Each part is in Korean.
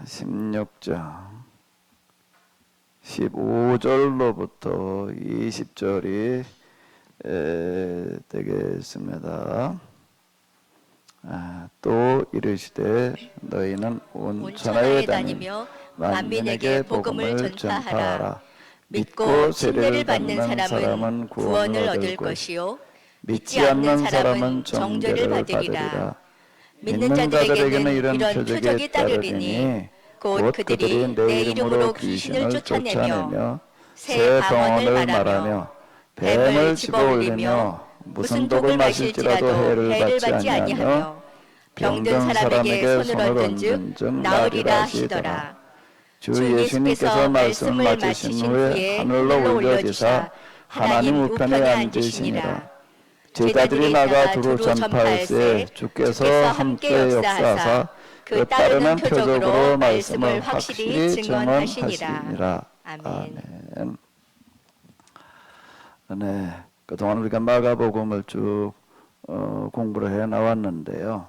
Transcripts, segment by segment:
16장 15절로부터 20절이 되겠습니다. 또 이르시되 너희는 온 천하에 다니며 만민에게 복음을 전파하라. 믿고 세례를 받는 사람은 구원을 얻을 것이요 믿지 않는 사람은 정죄를 받으리라. 믿는 자들에게는 이런 표적이 따르리니 곧 그들이 내 이름으로 귀신을 쫓아내며 새 방언을 말하며 뱀을 집어올리며 무슨 독을 마실지라도 해를 받지 아니하며 병든 사람에게 손을 얹은즉 나으리라 하시더라. 주 예수님께서 말씀을 마치신 후에 하늘로 올려지사 하나님 우편에 앉으시니라. 제자들이 나가 두루 전파할세 주께서 함께 역사하사 그 따르는 표적으로 말씀을 확실히 증언하시니라. 아멘. 네, 그동안 우리가 마가복음을 쭉 공부를 해 나왔는데요.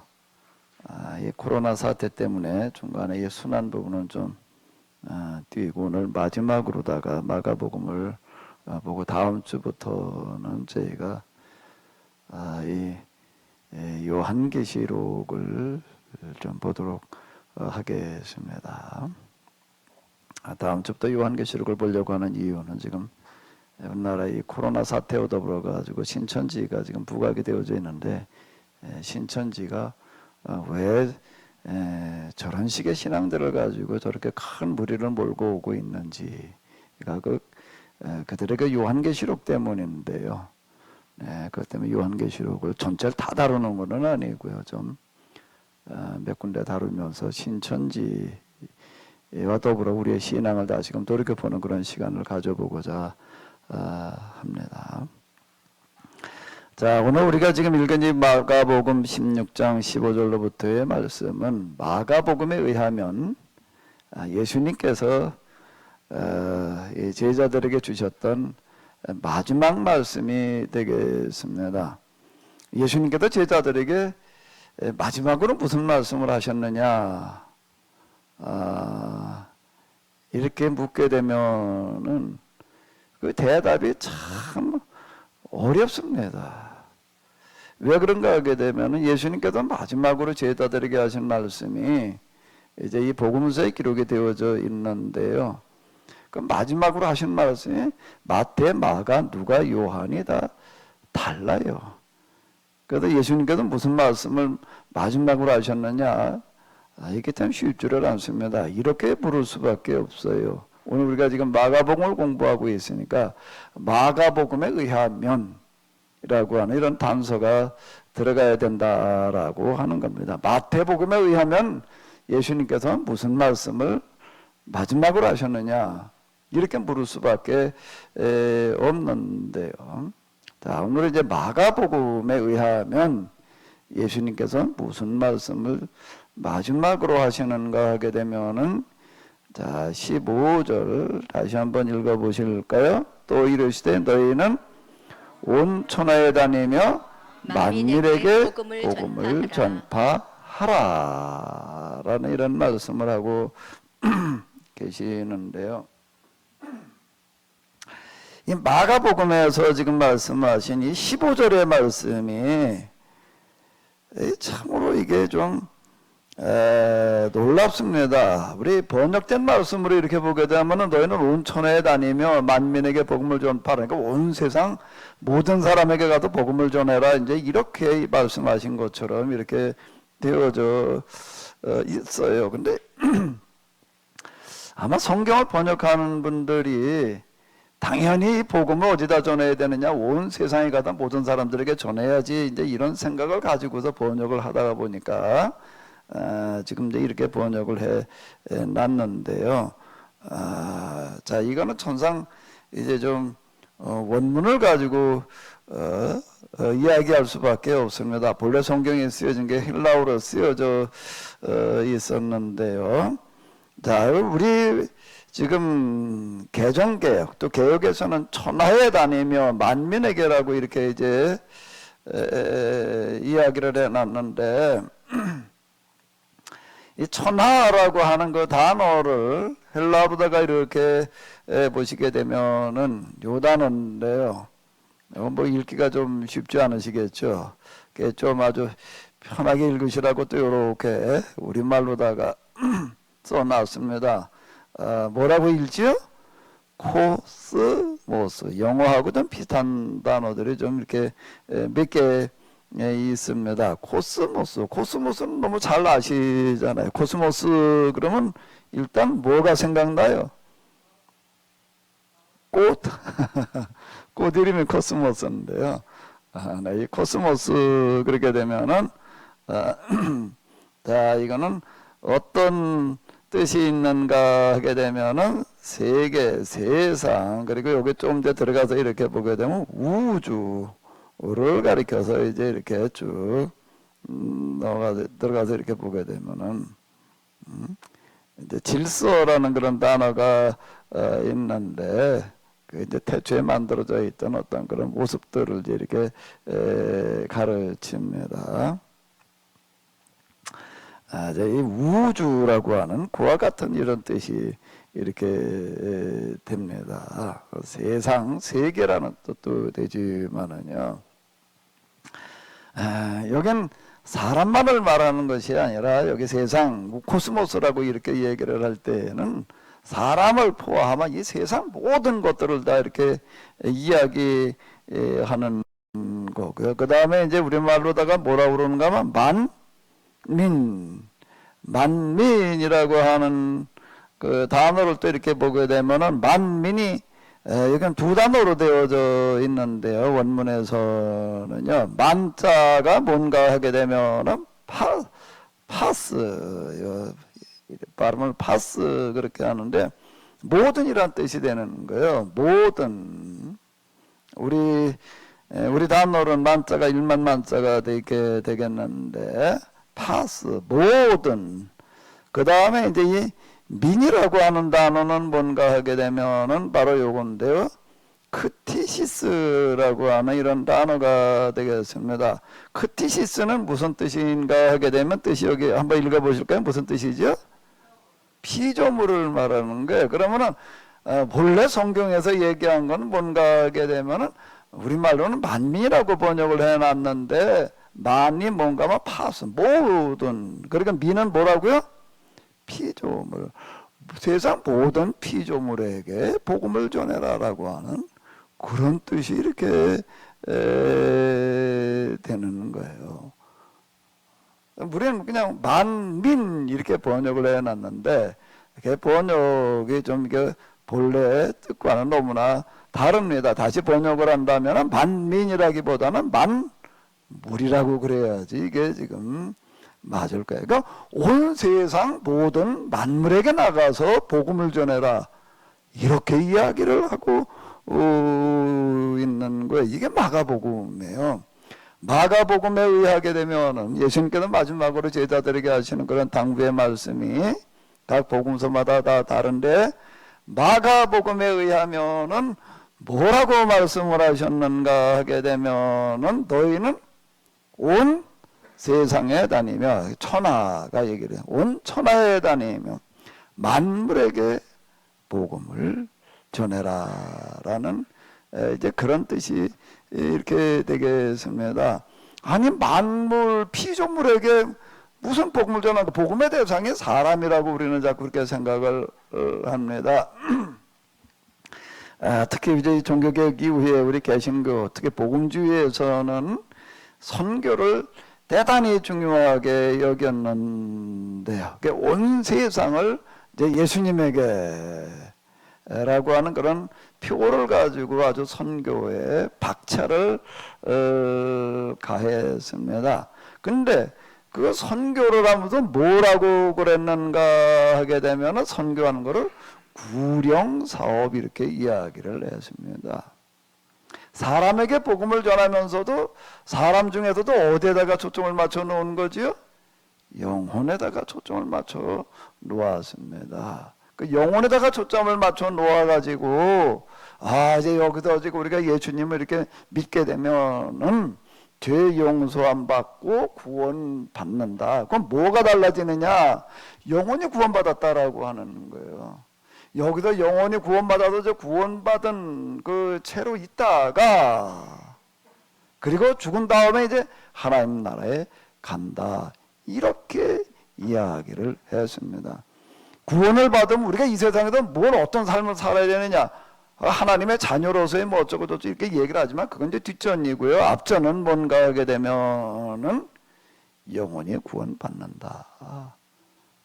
이 코로나 사태 때문에 중간에 이 순환 부분은 좀 띄고 오늘 마지막으로다가 마가복음을 보고 다음 주부터는 저희가 이 요한계시록을 좀 보도록 하겠습니다. 다음 주부터 요한계시록을 보려고 하는 이유는 지금 우리나라 이 코로나 사태와 더불어 가지고 신천지가 지금 부각이 되어져 있는데 신천지가 왜 저런 식의 신앙들을 가지고 저렇게 큰 무리를 몰고 오고 있는지가 그들에게 요한계시록 때문인데요. 그것 때문에 요한계시록을 전체를 다 다루는 것은 아니고요. 좀 몇 군데 다루면서 신천지와 더불어 우리의 신앙을 다시금 돌이켜보는 그런 시간을 가져보고자 합니다. 자, 오늘 우리가 지금 읽은 이 마가복음 16장 15절로부터의 말씀은 마가복음에 의하면 예수님께서 제자들에게 주셨던 마지막 말씀이 되겠습니다. 예수님께서 제자들에게 마지막으로 무슨 말씀을 하셨느냐 이렇게 묻게 되면은 그 대답이 참 어렵습니다. 왜 그런가 하게 되면은 예수님께서 마지막으로 제자들에게 하신 말씀이 이제 이 복음서에 기록이 되어져 있는데요. 그 마지막으로 하신 말씀이 마태, 마가, 누가, 요한이 다 달라요. 그래서 예수님께서 무슨 말씀을 마지막으로 하셨느냐? 이게 참 쉽지를 않습니다. 이렇게 물을 수밖에 없어요. 오늘 우리가 지금 마가복음을 공부하고 있으니까 마가복음에 의하면 이라고 하는 이런 단서가 들어가야 된다라고 하는 겁니다. 마태복음에 의하면 예수님께서 무슨 말씀을 마지막으로 하셨느냐 이렇게 물을 수밖에 없는데요. 자, 오늘 이제 마가복음에 의하면 예수님께서 무슨 말씀을 마지막으로 하시는가 하게 되면은 자 15절 다시 한번 읽어보실까요? 또 이르시되 너희는 온 천하에 다니며 만민에게 복음을 전파하라 라는 이런 말씀을 하고 계시는데요. 이 마가복음에서 지금 말씀하신 이 15절의 말씀이 참으로 이게 좀 놀랍습니다. 우리 번역된 말씀으로 이렇게 보게 되면 너희는 온 천하에 다니며 만민에게 복음을 전파하라. 그러니까 온 세상 모든 사람에게 가도 복음을 전해라. 이제 이렇게 말씀하신 것처럼 이렇게 되어져 있어요. 근데 아마 성경을 번역하는 분들이 당연히 복음을 어디다 전해야 되느냐? 온 세상에 가다 모든 사람들에게 전해야지. 이제 이런 생각을 가지고서 번역을 하다가 보니까 지금 이제 이렇게 번역을 해 놨는데요. 자, 이거는 천상 이제 좀 원문을 가지고 이야기할 수밖에 없습니다. 본래 성경에 쓰여진 게 헬라어로 쓰여져 있었는데요. 자, 우리 지금 개정개혁 또 개혁에서는 천하에 다니며 만민에게라고 이렇게 이제 이야기를 해놨는데 이 천하라고 하는 그 단어를 헬라어로다가 이렇게 보시게 되면은 요 단어인데요. 뭐 읽기가 좀 쉽지 않으시겠죠. 좀 아주 편하게 읽으시라고 또 이렇게 우리말로다가 써놨습니다. 뭐라고 읽지요? 코스모스. 영어하고 좀 비슷한 단어들이 좀 이렇게 몇 개 있습니다. 코스모스. 코스모스는 너무 잘 아시잖아요. 코스모스 그러면 일단 뭐가 생각나요? 꽃. 꽃 이름이 코스모스인데요. 이 코스모스 그렇게 되면은 자, 이거는 어떤 뜻이 있는가 하게 되면은 세계, 세상, 그리고 여기 좀 이제 들어가서 이렇게 보게 되면 우주를 가리켜서 이제 이렇게 쭉 들어가서 이렇게 보게 되면은 이제 질서라는 그런 단어가 있는데 그 이제 태초에 만들어져 있던 어떤 그런 모습들을 이제 이렇게 가르칩니다. 이제 이 우주라고 하는 그와 같은 이런 뜻이 이렇게 됩니다. 세상, 세계라는 뜻도 되지만은요. 여긴 사람만을 말하는 것이 아니라 여기 세상, 코스모스라고 이렇게 얘기를 할 때는 사람을 포함한 이 세상 모든 것들을 다 이렇게 이야기하는 거고요. 그 다음에 이제 우리말로다가 뭐라고 그러는가 하면 만민이라고 하는 그 단어를 또 이렇게 보게 되면은 만민이 여기는 두 단어로 되어져 있는데요. 원문에서는요. 만자가 뭔가 하게 되면은 파스 발음을 파스 그렇게 하는데 모든이란 뜻이 되는 거예요. 모든 우리 단어로는 만자가 일만 만자가 되게 되겠는데 파스 모든 그 다음에 이제 이 민이라고 하는 단어는 뭔가 하게 되면은 바로 요건데요. 크티시스라고 하는 이런 단어가 되겠습니다. 크티시스는 무슨 뜻인가 하게 되면 뜻이 여기 한번 읽어보실까요? 무슨 뜻이죠? 피조물을 말하는 거예요. 그러면은 본래 성경에서 얘기한 건 뭔가 하게 되면은 우리말로는 만민이라고 번역을 해놨는데 만이 뭔가 막 파스 모든 그러니까 민은 뭐라고요? 피조물 세상 모든 피조물에게 복음을 전해라라고 하는 그런 뜻이 이렇게 되는 거예요. 우리는 그냥 만민 이렇게 번역을 해놨는데 이렇게 번역이 좀 이게 본래 뜻과는 너무나 다릅니다. 다시 번역을 한다면 만민이라기보다는 만물이라고 그래야지 이게 지금 맞을 거예요. 그러니까 온 세상 모든 만물에게 나가서 복음을 전해라 이렇게 이야기를 하고 있는 거예요. 이게 마가복음이에요. 마가복음에 의하게 되면은 예수님께서 마지막으로 제자들에게 하시는 그런 당부의 말씀이 각 복음서마다 다 다른데 마가복음에 의하면은 뭐라고 말씀을 하셨는가 하게 되면은 너희는 온 세상에 다니며 천하가 얘기를 해요. 온 천하에 다니며 만물에게 복음을 전해라라는 이제 그런 뜻이 이렇게 되겠습니다. 아니 만물 피조물에게 무슨 복음을 전하고 복음의 대상이 사람이라고 우리는 자꾸 그렇게 생각을 합니다. 특히 이제 종교개혁 이후에 우리 개신교 특히 복음주의에서는 선교를 대단히 중요하게 여겼는데요. 온 세상을 이제 예수님에게라고 하는 그런 표를 가지고 아주 선교에 박차를 가했습니다. 근데 그 선교를 하면서 뭐라고 그랬는가 하게 되면 선교하는 거를 구령사업 이렇게 이야기를 했습니다. 사람에게 복음을 전하면서도 사람 중에서도 어디에다가 초점을 맞춰 놓은 거지요? 영혼에다가 초점을 맞춰 놓았습니다. 그 영혼에다가 초점을 맞춰 놓아가지고 이제 여기서 지금 우리가 예수님을 이렇게 믿게 되면은 죄 용서 안 받고 구원 받는다. 그럼 뭐가 달라지느냐? 영혼이 구원받았다라고 하는 거예요. 여기서 영혼이 구원받아서 저 구원받은 그 채로 있다가 그리고 죽은 다음에 이제 하나님 나라에 간다. 이렇게 이야기를 했습니다. 구원을 받으면 우리가 이 세상에서 뭘 어떤 삶을 살아야 되느냐? 하나님의 자녀로서의 뭐 어쩌고 저쩌고 이렇게 얘기를 하지만 그건 이제 뒷전이고요. 앞전은 뭔가 하게 되면은 영혼이 구원받는다.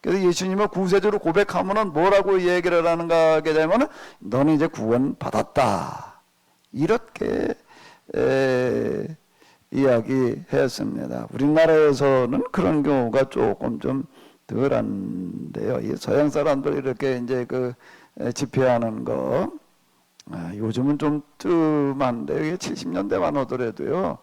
그래서 예수님을 구세주로 고백하면은 뭐라고 얘기를 하는가 하게 되면은 너는 이제 구원받았다. 이렇게 이야기했습니다. 우리나라에서는 그런 경우가 조금 좀 덜한데요. 이 서양 사람들 이렇게 이제 그 집회하는 거 요즘은 좀 뜸한데 70년대만 오더라도요.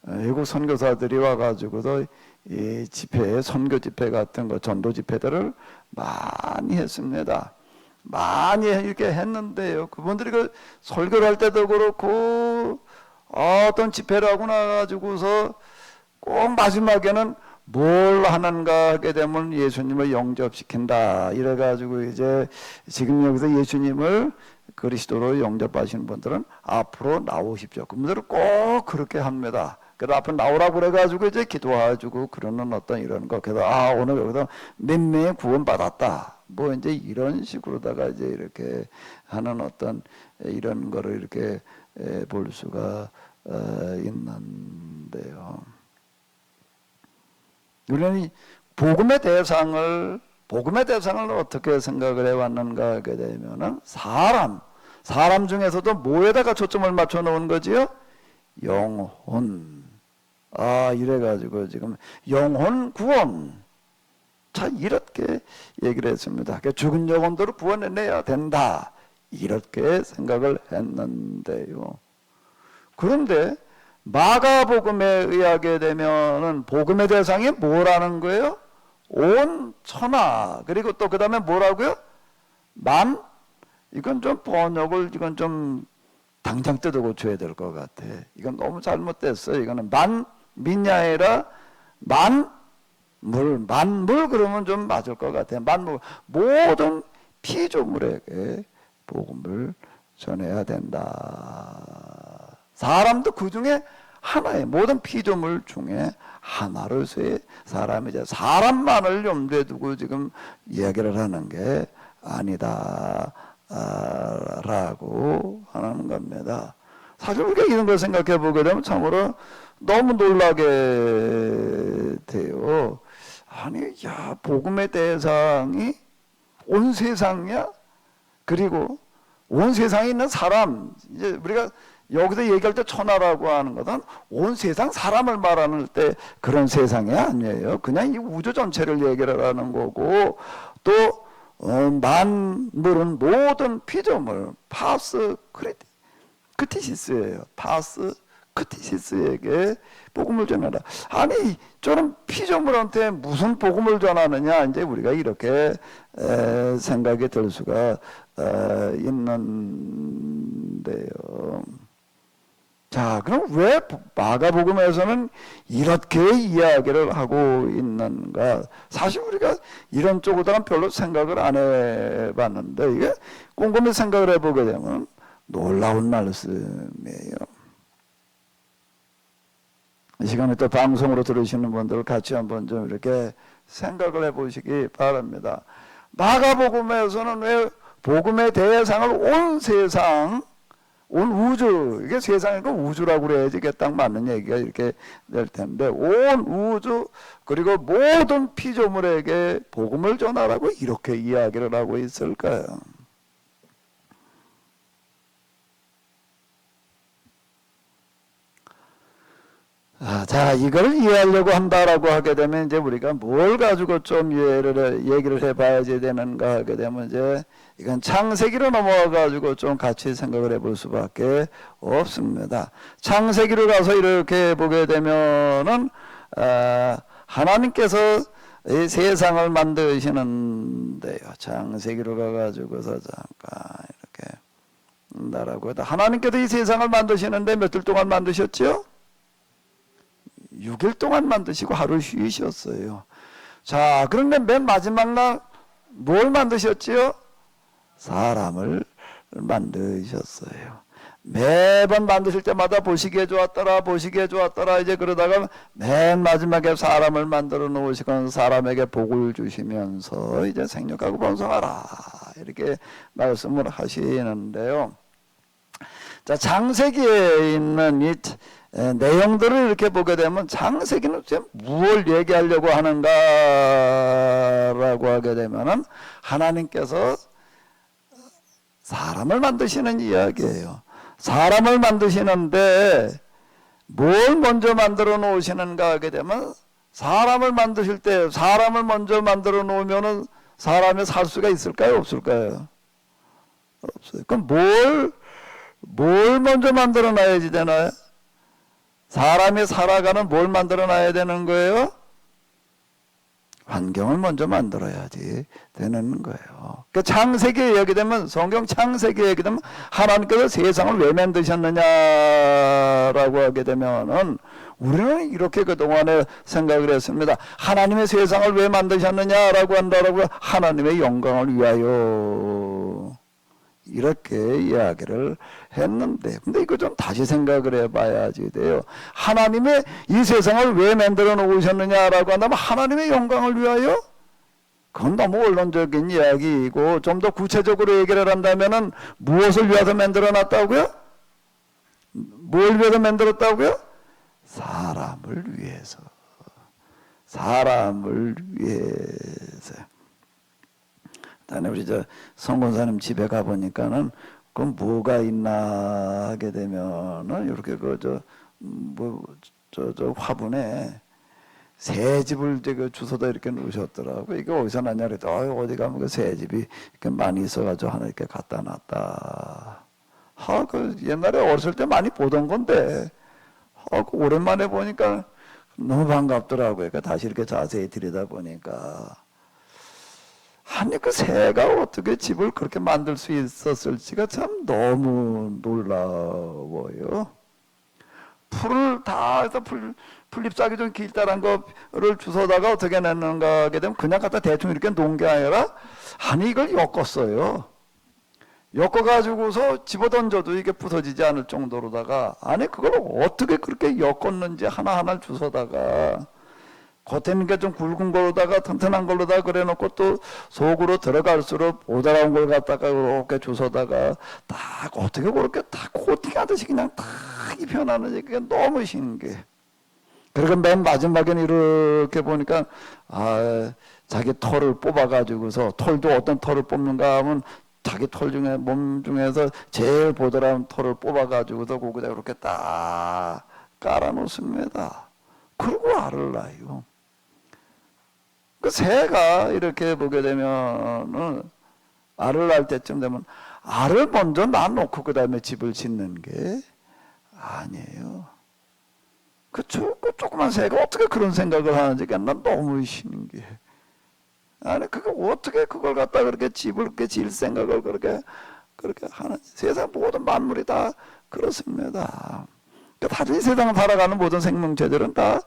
외국 선교사들이 와가지고서 이 집회, 선교 집회 같은 거, 전도 집회들을 많이 했습니다. 많이 이렇게 했는데요. 그분들이 그 설교를 할 때도 그렇고 어떤 집회를 하고 나가지고서 꼭 마지막에는 뭘 하는가 하게 되면 예수님을 영접시킨다. 이래가지고 이제 지금 여기서 예수님을 그리스도로 영접하시는 분들은 앞으로 나오십시오. 그분들은 꼭 그렇게 합니다. 그래서 앞으로 나오라고 그래가지고 이제 기도해주고 그러는 어떤 이런 거. 그래서 오늘 여기서 몇 명이 구원받았다. 뭐 이제 이런 식으로다가 이제 이렇게 하는 어떤 이런 거를 이렇게 볼 수가 있는데요. 우리는 복음의 대상을 어떻게 생각을 해왔는가 하게 되면은 사람 중에서도 뭐에다가 초점을 맞춰 놓은 거지요? 영혼. 이래가지고 지금 영혼 구원. 자, 이렇게 얘기를 했습니다. 죽은 영혼들을 구원해내야 된다. 이렇게 생각을 했는데요. 그런데 마가복음에 의하게 되면은 복음의 대상이 뭐라는 거예요? 온 천하. 그리고 또 그 다음에 뭐라고요? 만. 이건 좀 번역을 이건 좀 당장 뜯어 고쳐야 될 것 같아. 이건 너무 잘못됐어요. 이거는 만민이 아니라 만물 그러면 좀 맞을 것 같아. 만물 모든 피조물에게 복음을 전해야 된다. 사람도 그 중에 하나의 모든 피조물 중에 하나로서의 사람이죠. 사람만을 염두에 두고 지금 이야기를 하는 게 아니다 라고 하는 겁니다. 사실 우리가 이런 걸 생각해 보게 되면 참으로 너무 놀라게 돼요. 아니, 복음의 대상이 온 세상이야? 그리고 온 세상에 있는 사람, 이제 우리가 여기서 얘기할 때 천하라고 하는 것은 온 세상 사람을 말하는 때 그런 세상이 아니에요. 그냥 이 우주 전체를 얘기를 하는 거고, 또 만물은 모든 피조물, 파스 크티시스예요. 파스 크티시스에게 복음을 전하라. 아니, 저는 피조물한테 무슨 복음을 전하느냐, 이제 우리가 이렇게 생각이 들 수가 있는데요. 자, 그럼 왜 마가복음에서는 이렇게 이야기를 하고 있는가? 사실 우리가 이런 쪽으로는 별로 생각을 안 해봤는데, 이게 꼼꼼히 생각을 해보게 되면 놀라운 말씀이에요. 이 시간에 또 방송으로 들으시는 분들 같이 한번 좀 이렇게 생각을 해보시기 바랍니다. 마가복음에서는 왜 복음의 대상을 온 세상, 온 우주, 이게 세상이니까 우주라고 그래야지 이게 딱 맞는 얘기가 이렇게 될 텐데, 온 우주 그리고 모든 피조물에게 복음을 전하라고 이렇게 이야기를 하고 있을까요? 자, 이걸 이해하려고 한다라고 하게 되면 이제 우리가 뭘 가지고 좀 얘기를 해봐야지 되는가 하게 되면 이제 이건 창세기로 넘어가 가지고 좀 같이 생각을 해볼 수밖에 없습니다. 창세기로 가서 이렇게 보게 되면은 하나님께서 이 세상을 만드시는데요. 창세기로 가가지고서 잠깐 이렇게 나라고 하다 하나님께서 이 세상을 만드시는데 며칠 동안 만드셨죠? 6일 동안 만드시고 하루 쉬셨어요. 자, 그런데 맨 마지막 날 뭘 만드셨지요? 사람을 만드셨어요. 매번 만드실 때마다 보시기에 좋았더라, 보시기에 좋았더라. 이제 그러다가 맨 마지막에 사람을 만들어 놓으시고 사람에게 복을 주시면서 이제 생육하고 번성하라, 이렇게 말씀을 하시는데요. 자, 창세기에 있는 이 내용들을 이렇게 보게 되면 창세기는 무엇을 얘기하려고 하는가라고 하게 되면은 하나님께서 사람을 만드시는 이야기예요. 사람을 만드시는데 뭘 먼저 만들어 놓으시는가 하게 되면, 사람을 만드실 때 사람을 먼저 만들어 놓으면은 사람이 살 수가 있을까요? 없을까요? 없어요. 그럼 뭘 먼저 만들어 놔야지 되나요? 사람이 살아가는 뭘 만들어 놔야 되는 거예요? 환경을 먼저 만들어야지 되는 거예요. 그 창세기에 얘기 되면, 성경 창세기에 얘기 되면 하나님께서 세상을 왜 만드셨느냐라고 하게 되면은 우리는 이렇게 그동안에 생각을 했습니다. 하나님의 세상을 왜 만드셨느냐라고 한다라고, 하나님의 영광을 위하여, 이렇게 이야기를 했는데, 근데 이거 좀 다시 생각을 해봐야지 돼요. 하나님의 이 세상을 왜 만들어 놓으셨느냐라고 한다면 하나님의 영광을 위하여? 그건 너무 원론적인 이야기이고, 좀 더 구체적으로 얘기를 한다면은 무엇을 위해서 만들어 놨다고요? 뭘 위해서 만들었다고요? 사람을 위해서. 사람을 위해서. 다음에 우리 성권사님 집에 가보니까는 그 뭐가 있나 하게 되면은 이렇게 저 화분에 새집을 그 주워다 이렇게 놓으셨더라고. 이게 어디서 났냐 그랬더니 어디 가면 그 새집이 이렇게 많이 있어가지고 하나 이렇게 갖다 놨다. 그 옛날에 어렸을 때 많이 보던 건데, 그 오랜만에 보니까 너무 반갑더라고요. 그러니까 다시 이렇게 자세히 들여다보니까. 아니, 그 새가 어떻게 집을 그렇게 만들 수 있었을지가 참 너무 놀라워요. 풀을 다 해서 풀잎사귀 좀 길다란 거를 주워다가 어떻게 냈는가 하게 되면 그냥 갖다 대충 이렇게 놓은 게 아니라, 아니 이걸 엮었어요. 엮어가지고서 집어던져도 이게 부서지지 않을 정도로다가, 아니 그걸 어떻게 그렇게 엮었는지 하나하나 주워다가, 겉에는 게 좀 굵은 걸로다가 튼튼한 걸로다가 그래 놓고 또 속으로 들어갈수록 보드라운 걸 갖다가 이렇게 주워다가 딱 어떻게 그렇게 딱 코팅하듯이 그냥 딱 입혀놨는지 그게 너무 신기해. 그리고 맨 마지막에는 이렇게 보니까 자기 털을 뽑아가지고서, 털도 어떤 털을 뽑는가 하면 자기 털 중에, 몸 중에서 제일 보드라운 털을 뽑아가지고서 거기다 이렇게 딱 깔아놓습니다. 그리고 알을 낳아요. 그 새가 이렇게 보게 되면은 알을 낳을 때쯤 되면 알을 먼저 낳아놓고 그 다음에 집을 짓는 게 아니에요. 그 조그만 새가 어떻게 그런 생각을 하는지 난 너무 신기해. 아니 그게 어떻게 그걸 갖다 그렇게 집을 그렇게 지을 생각을 그렇게 하는지. 세상 모든 만물이 다 그렇습니다. 다른 세상을 살아가는 모든 생명체들은 다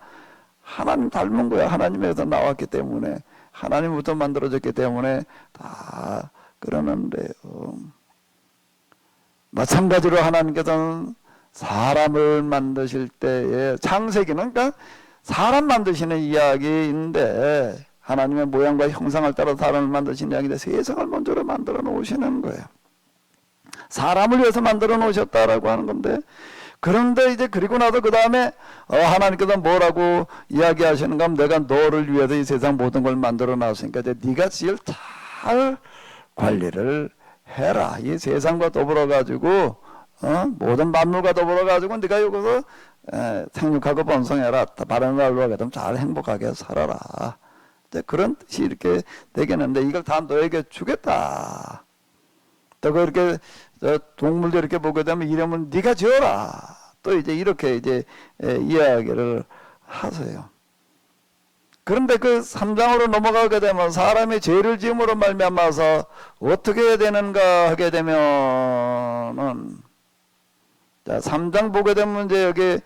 하나님 닮은 거야. 하나님에서 나왔기 때문에, 하나님부터 만들어졌기 때문에 다 그러는데요. 마찬가지로 하나님께서는 사람을 만드실 때에, 창세기는 그러니까 사람 만드시는 이야기인데, 하나님의 모양과 형상을 따라 사람을 만드신 이야기인데 세상을 먼저로 만들어 놓으시는 거예요. 사람을 위해서 만들어 놓으셨다라고 하는 건데, 그런데 이제 그리고 나서 그 다음에 하나님께서 뭐라고 이야기하시는가 하면, 내가 너를 위해서 이 세상 모든 걸 만들어 놨으니까 이제 네가 지을 잘 관리를 해라. 이 세상과 더불어 가지고 모든 만물과 더불어 가지고 네가 여기서 생육하고 번성해라. 바른 말로 하게 되면 잘 행복하게 살아라. 이제 그런 뜻이 이렇게 되겠는데, 이걸 다 너에게 주겠다. 또 그렇게 동물들 이렇게 보게 되면 이름은 네가 지어라. 또 이제 이렇게 이제 이야기를 하세요. 그런데 그 3장으로 넘어가게 되면 사람이 죄를 지음으로 말미암아서 어떻게 해야 되는가 하게 되면은, 자 3장 보게 되면 이제 여기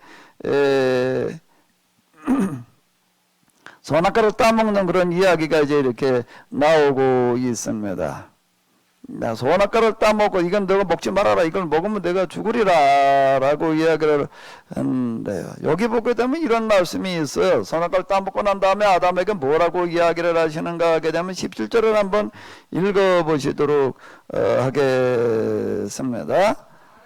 선악과를 따먹는 그런 이야기가 이제 이렇게 나오고 있습니다. 선악과를 따먹고 이건 너가 먹지 말아라, 이걸 먹으면 내가 죽으리라 라고 이야기를 했는데요. 여기 보게 되면 이런 말씀이 있어요. 선악과를 따먹고 난 다음에 아담에게 뭐라고 이야기를 하시는가 하게 되면 17절을 한번 읽어보시도록 하겠습니다.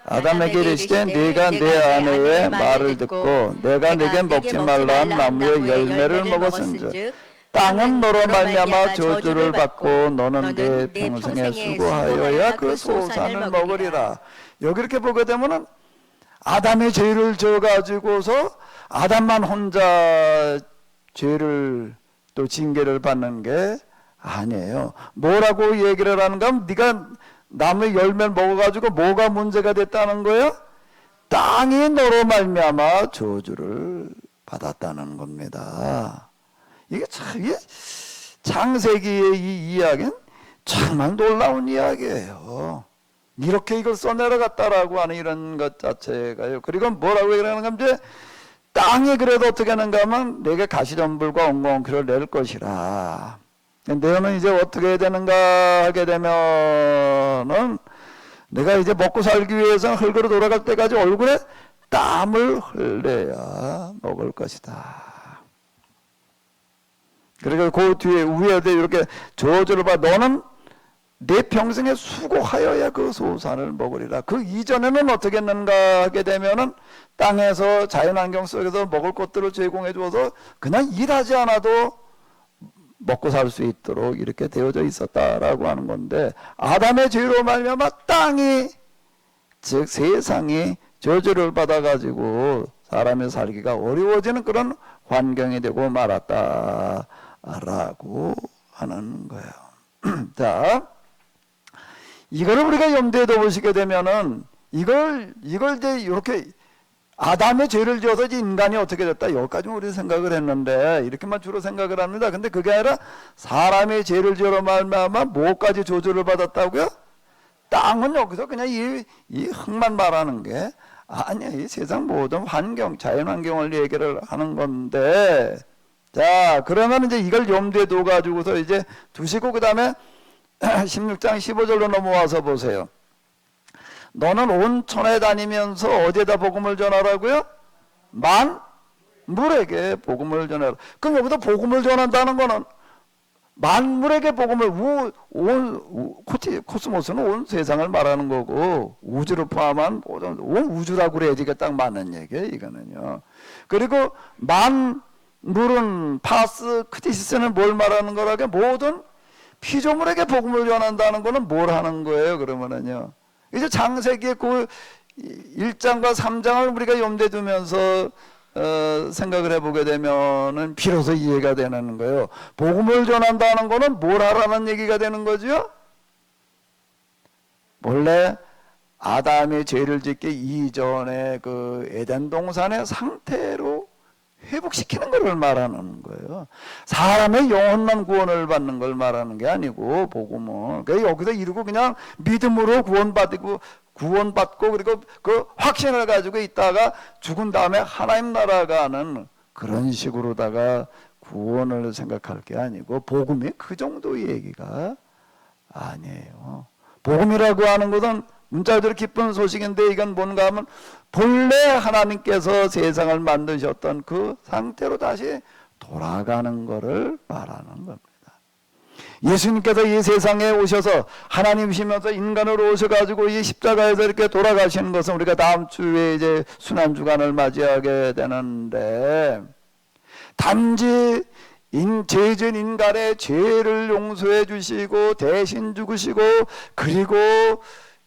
아담에게 이르시되 네가 내 아내의 말을 듣고 내가 내게 먹지 말라 한 나무의 열매를 먹었은즉 땅은 너로 말미암아 저주를 받고 너는 내 평생에 수고하여야 그 소산을 먹으리라. 여기 이렇게 보게 되면은 아담의 죄를 져 가지고서 아담만 혼자 죄를 또 징계를 받는 게 아니에요. 뭐라고 얘기를 하는가 하면 네가 나무의 열매를 먹어가지고 뭐가 문제가 됐다는 거예요? 땅이 너로 말미암아 저주를 받았다는 겁니다. 이게 참, 이게 창세기의 이 이야기는 정말 놀라운 이야기예요. 이렇게 이걸 써내려갔다라고 하는 이런 것 자체가요. 그리고 뭐라고 얘기하는가 하면 이제 땅이 그래도 어떻게 하는가 하면 내게 가시덤불과 엉겅퀴를 낼 것이라. 너는 이제 어떻게 해야 되는가 하게 되면은 내가 이제 먹고 살기 위해서 흙으로 돌아갈 때까지 얼굴에 땀을 흘려야 먹을 것이다. 그리고 그 뒤에 위에도 이렇게 저주를 봐. 너는 내 평생에 수고하여야 그 소산을 먹으리라. 그 이전에는 어떻게 했는가 하게 되면은 땅에서 자연환경 속에서 먹을 것들을 제공해 주어서 그냥 일하지 않아도 먹고 살 수 있도록 이렇게 되어져 있었다라고 하는 건데, 아담의 죄로 말미암아 땅이, 즉 세상이 저주를 받아가지고 사람의 살기가 어려워지는 그런 환경이 되고 말았다라고 하는 거예요. 자, 이거를 우리가 염두에 둬보시게 되면은 이걸 이제 이렇게 아담의 죄를 지어서 인간이 어떻게 됐다, 여기까지 우리 생각을 했는데 이렇게만 주로 생각을 합니다. 근데 그게 아니라 사람의 죄를 지어로 말미암아 뭐까지 저주를 받았다고요? 땅은 여기서 그냥 이 흙만 말하는 게 아니야. 이 세상 모든 환경, 자연환경을 얘기를 하는 건데, 자, 그러면 이제 이걸 염두에 둬 가지고서 이제 두시고 그 다음에 16장 15절로 넘어와서 보세요. 너는 온 천에 다니면서 어디에다 복음을 전하라고요? 만물에게 복음을 전하라. 그럼 여기서 복음을 전한다는 거는 만물에게 복음을, 코스모스는 온 세상을 말하는 거고, 우주를 포함한 모든, 온 우주라고 그래야지 이게 딱 맞는 얘기예요, 이거는요. 그리고 만물은, 파스, 크티시스는 뭘 말하는 거라고? 모든 피조물에게 복음을 전한다는 거는 뭘 하는 거예요, 그러면은요. 이제 창세기의 그 1장과 3장을 우리가 염두에 두면서 생각을 해보게 되면은 비로소 이해가 되는 거예요. 복음을 전한다는 거는 뭘 하라는 얘기가 되는 거죠? 원래 아담이 죄를 짓기 이전에 그 에덴 동산의 상태로 회복시키는 것을 말하는 거예요. 사람의 영원한 구원을 받는 걸 말하는 게 아니고, 복음은 그러니까 여기서 이루고 그냥 믿음으로 구원받고 그리고 그 확신을 가지고 있다가 죽은 다음에 하나님 나라가 하는 그런 식으로다가 구원을 생각할 게 아니고, 복음이 그 정도의 얘기가 아니에요. 복음이라고 하는 것은 문자대로 기쁜 소식인데, 이건 뭔가 하면 본래 하나님께서 세상을 만드셨던 그 상태로 다시 돌아가는 것을 말하는 겁니다. 예수님께서 이 세상에 오셔서 하나님이시면서 인간으로 오셔가지고 이 십자가에서 이렇게 돌아가시는 것은 우리가 다음 주에 이제 순환주간을 맞이하게 되는데, 단지 죄진 인간의 죄를 용서해 주시고 대신 죽으시고 그리고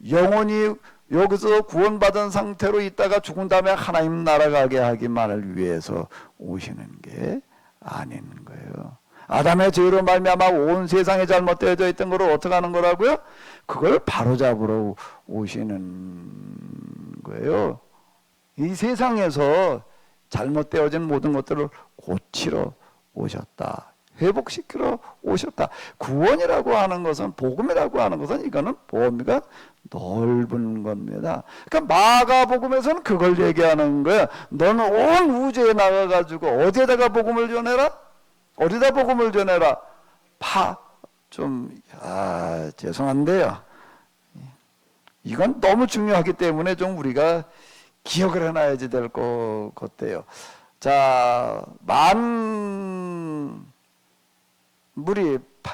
영원히 여기서 구원받은 상태로 있다가 죽은 다음에 하나님 나라 가게 하기만을 위해서 오시는 게 아닌 거예요. 아담의 죄로 말미암아 온 세상에 잘못되어져 있던 것을 어떻게 하는 거라고요? 그걸 바로잡으러 오시는 거예요. 이 세상에서 잘못되어진 모든 것들을 고치러 오셨다. 회복시키러 오셨다. 구원이라고 하는 것은, 복음이라고 하는 것은 이거는 범위가 넓은 겁니다. 그러니까 마가복음에서는 그걸 얘기하는 거야. 너는 온 우주에 나가가지고 어디에다가 복음을 전해라? 어디다 복음을 전해라? 죄송한데요. 이건 너무 중요하기 때문에 좀 우리가 기억을 해놔야지 될 것 같아요. 자,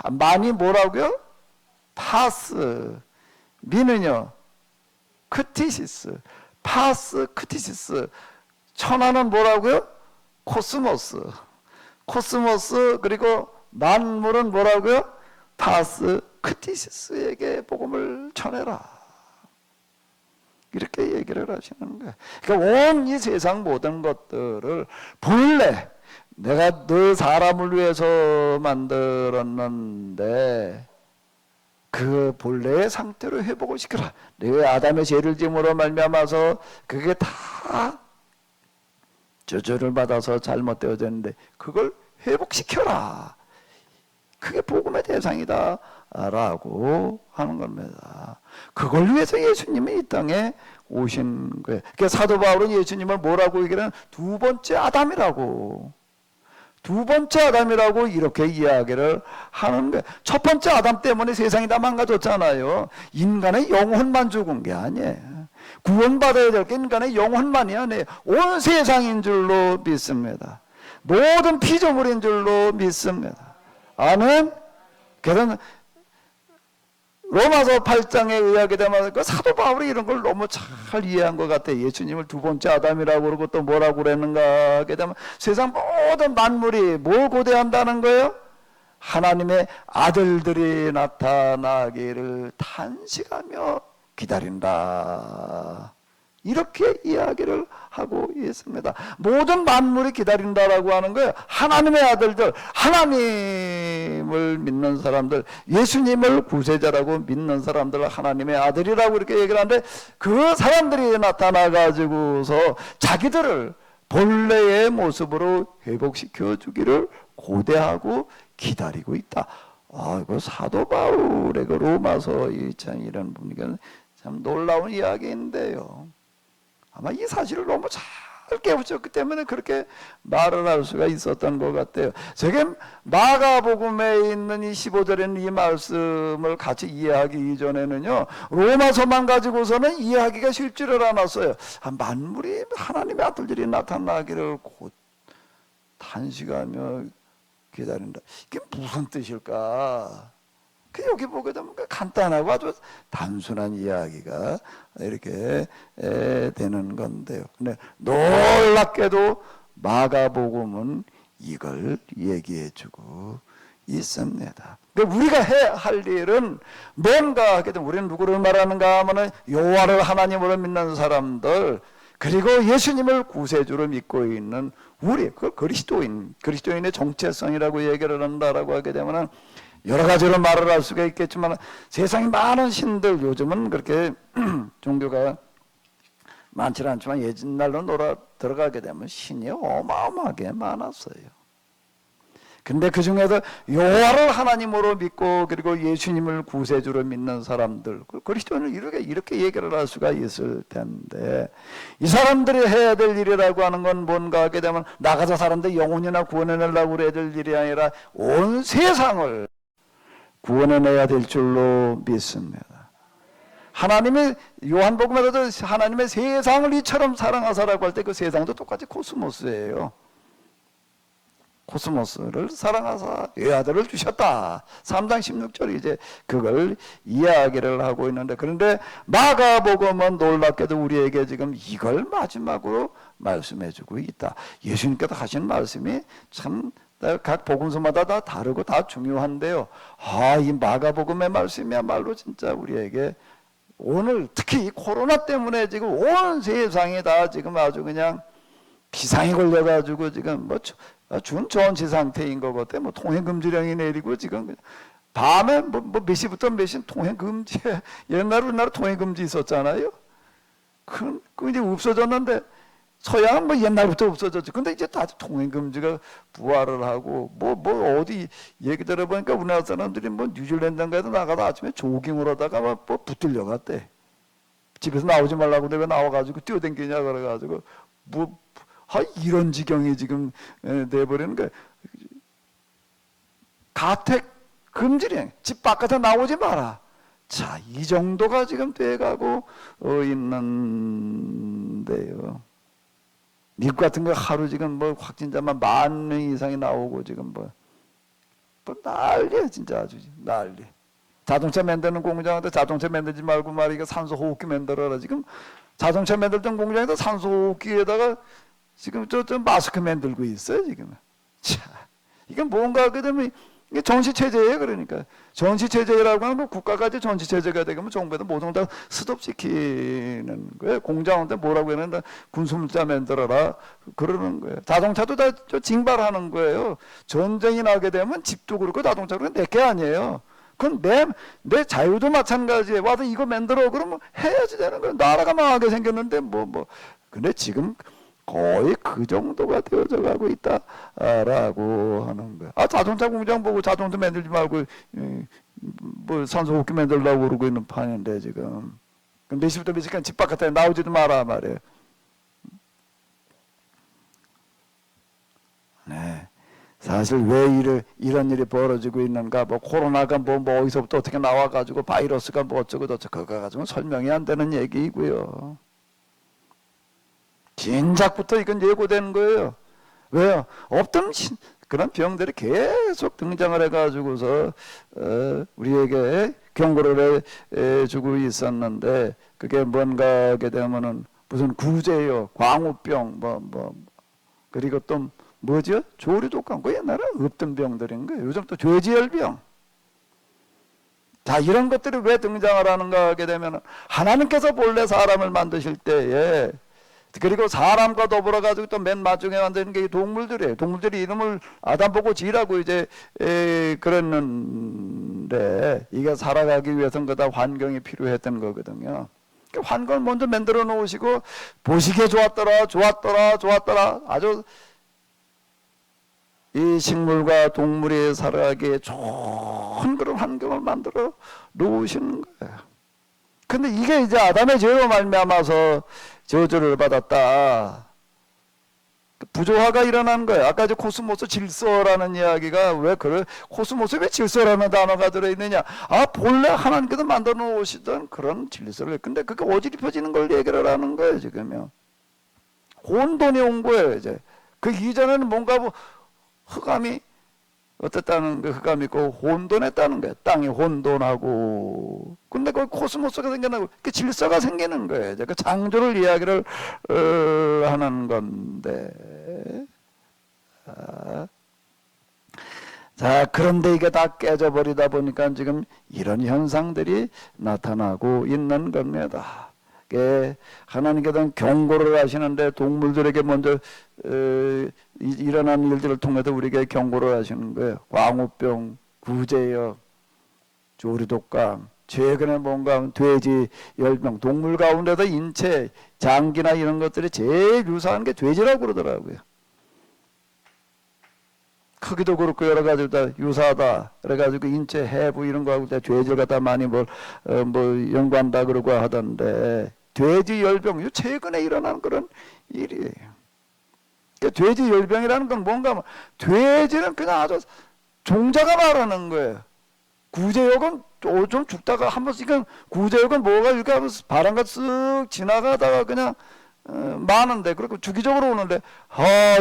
만이 뭐라고요? 파스. 미는요? 크티시스. 파스 크티시스. 천하는 뭐라고요? 코스모스. 코스모스. 그리고 만물은 뭐라고요? 파스 크티시스에게 복음을 전해라. 이렇게 얘기를 하시는 거예요. 그러니까 온 이 세상 모든 것들을 본래 내가 너 사람을 위해서 만들었는데 그 본래의 상태로 회복을 시켜라. 내 아담의 죄를 짐으로 말미암아서 그게 다 저주를 받아서 잘못되어졌는데 그걸 회복시켜라. 그게 복음의 대상이다 라고 하는 겁니다. 그걸 위해서 예수님이 이 땅에 오신 거예요. 그러니까 사도 바울은 예수님을 뭐라고 얘기하는? 두 번째 아담이라고. 두 번째 아담이라고 이렇게 이야기를 하는 거예요. 첫 번째 아담 때문에 세상이 다 망가졌잖아요. 인간의 영혼만 죽은 게 아니에요. 구원받아야 될 게 인간의 영혼만이 아니에요. 온 세상인 줄로 믿습니다. 모든 피조물인 줄로 믿습니다. 아멘. 그래서 로마서 8장에 의하게 되면 그 사도 바울이 이런 걸 너무 잘 이해한 것 같아요. 예수님을 두 번째 아담이라고 그러고 또 뭐라고 그랬는가 하게 되면 세상 모든 만물이 뭘 고대한다는 거예요? 하나님의 아들들이 나타나기를 탄식하며 기다린다. 이렇게 이야기를 하고 있습니다. 모든 만물이 기다린다라고 하는 거예요. 하나님의 아들들, 하나님을 믿는 사람들, 예수님을 구세자라고 믿는 사람들, 하나님의 아들이라고 이렇게 얘기를 하는데 그 사람들이 나타나 가지고서 자기들을 본래의 모습으로 회복시켜 주기를 고대하고 기다리고 있다. 이거 사도 바울의 그 로마서 1장이라는 분위기는 참 놀라운 이야기인데요. 아마 이 사실을 너무 잘 깨우쳤기 때문에 그렇게 말을 할 수가 있었던 것 같아요. 저게 마가복음에 있는 이 15절에 있는 이 말씀을 같이 이해하기 이전에는요, 로마서만 가지고서는 이해하기가 쉽지를 않았어요. 만물이 하나님의 아들들이 나타나기를 곧 단식하며 기다린다. 이게 무슨 뜻일까? 여기 보게 되면 간단하고 아주 단순한 이야기가 이렇게 되는 건데요. 근데 놀랍게도 마가복음은 이걸 얘기해주고 있습니다. 그러니까 우리가 해야 할 일은 뭔가 하게 되면 우리는 누구를 말하는가 하면은 여호와를 하나님으로 믿는 사람들, 그리고 예수님을 구세주로 믿고 있는 우리 그 그리스도인의 정체성이라고 얘기를 한다라고 하게 되면은 여러 가지로 말을 할 수가 있겠지만 세상에 많은 신들, 요즘은 그렇게 종교가 많지 않지만 옛날로 들어가게 되면 신이 어마어마하게 많았어요. 근데 그 중에서 여호와를 하나님으로 믿고 그리고 예수님을 구세주로 믿는 사람들, 그리스도인을 이렇게 얘기를 할 수가 있을 텐데, 이 사람들이 해야 될 일이라고 하는 건 뭔가 하게 되면 나가서 사람들 영혼이나 구원해내려고 그래야 될 일이 아니라 온 세상을 구원해내야 될 줄로 믿습니다. 하나님이 요한복음에서도 하나님의 세상을 이처럼 사랑하사라고 할 때 그 세상도 똑같이 코스모스예요. 코스모스를 사랑하사 외아들을 주셨다. 3장 16절이 이제 그걸 이야기를 하고 있는데, 그런데 마가복음은 놀랍게도 우리에게 지금 이걸 마지막으로 말씀해주고 있다. 예수님께서 하신 말씀이 참 각 복음서마다 다 다르고 다 중요한데요. 이 마가복음의 말씀이야말로 진짜 우리에게 오늘 특히 이 코로나 때문에 지금 온 세상이 다 지금 아주 그냥 비상이 걸려가지고 지금 준전시 상태인 것 같아요. 통행금지령이 내리고 지금 밤에 몇 시부터 몇 시 통행금지. 옛날에 통행금지 있었잖아요. 그 이제 없어졌는데 서양은 옛날부터 없어졌죠. 근데 이제 다 통행금지가 부활을 하고 어디 얘기 들어보니까 우리나라 사람들이 뉴질랜드인가에도 나가다 아침에 조깅을 하다가 붙들려 갔대. 집에서 나오지 말라고 내가 나와가지고 뛰어댕기냐 그래가지고 이런 지경이 지금 돼버리는 거야. 가택 금지령, 집 바깥에 나오지 마라. 자, 이 정도가 지금 돼가고 있는데요. 미국 같은 거 하루 지금 뭐 확진자만 10,000명 이상이 나오고 지금 뭐 난리야, 진짜 아주 난리. 자동차 만드는 공장한테 자동차 만들지 말고 말이야 산소 호흡기 만들어라. 지금 자동차 만들던 공장에다 산소 호흡기에다가 지금 저 마스크 만들고 있어요 지금. 자, 이게 뭔가 그러면 이게 전시체제예요. 그러니까 전시체제라고 하면 뭐 국가까지 전시체제가 되면 정부에도 모든 다 스톱시키는 거예요. 공장한테 뭐라고 했는데 군수물자 만들어라 그러는 거예요. 자동차도 다 징발하는 거예요. 전쟁이 나게 되면 집도 그렇고 자동차도 그렇고 내게 아니에요. 그건 내 자유도 마찬가지예요. 와서 이거 만들어 그러면 해야지 되는 거예요. 나라가 망하게 생겼는데 근데 지금 거의 그 정도가 되어져 가고 있다라고 하는 거예요. 자동차 공장 보고 자동차 만들지 말고 뭐 산소호흡기 만들려고 그러고 있는 판인데 지금. 몇 시부터 몇 시까지 집 바깥에 나오지도 마라 말이에요. 네. 사실 왜 이런 일이 벌어지고 있는가, 코로나가 어디서부터 어떻게 나와가지고 바이러스가 어쩌고 저쩌고 그거 가지고 설명이 안 되는 얘기이고요. 진작부터 이건 예고된 거예요. 왜요? 없던 그런 병들이 계속 등장을 해가지고서 우리에게 경고를 해주고 있었는데 그게 뭔가 하게 되면은 무슨 구제요, 광우병, 그리고 또 뭐죠? 조류독감. 그 옛날에 없던 병들인 거예요. 요즘 또 돼지열병. 자, 이런 것들이 왜 등장을 하는가 하게 되면 하나님께서 본래 사람을 만드실 때에 그리고 사람과 더불어 가지고 또 맨 마중에 만드는 게 동물들이에요. 동물들이 이름을 아담 보고 지라고 이제 그랬는데 이게 살아가기 위해서는 그다 환경이 필요했던 거거든요. 그러니까 환경을 먼저 만들어 놓으시고 보시기에 좋았더라 아주 이 식물과 동물이 살아가기에 좋은 그런 환경을 만들어 놓으시는 거예요. 근데 이게 이제 아담의 죄로 말미암아서 저주를 받았다. 부조화가 일어난 거예요. 아까 이제 코스모스 질서라는 이야기가 왜 코스모스에 왜 질서라는 단어가 들어있느냐? 본래 하나님께서 만들어 놓으시던 그런 질서를. 근데 그게 어지럽혀지는 걸 얘기를 하는 거예요, 지금요. 혼돈이 온 거예요, 이제. 그 이전에는 뭔가 흑암이 어땠다는 그 흑암이 있고 혼돈했다는 거예요. 땅이 혼돈하고. 근데 그 코스모스가 생겨나고 그 질서가 생기는 거예요. 그 창조를 이야기를 하는 건데. 자, 그런데 이게 다 깨져버리다 보니까 지금 이런 현상들이 나타나고 있는 겁니다. 하나님께서는 경고를 하시는데 동물들에게 먼저 일어난 일들을 통해서 우리에게 경고를 하시는 거예요. 광우병, 구제역, 조류독감, 최근에 뭔가 돼지 열병, 동물 가운데서 인체, 장기나 이런 것들이 제일 유사한 게 돼지라고 그러더라고요. 크기도 그렇고 여러 가지 다 유사하다. 그래가지고 인체 해부 이런 거하고 돼지를 갖다 많이 연구한다 그러고 하던데 돼지 열병, 이 최근에 일어난 그런 일이에요. 그러니까 돼지 열병이라는 건 뭔가 돼지는 그냥 아주 종자가 말하는 거예요. 구제역은 좀 죽다가 한 번씩은 구제역은 뭐가 이렇게 하면서 바람과 쓱 지나가다가 그냥 많은데 그렇고 주기적으로 오는데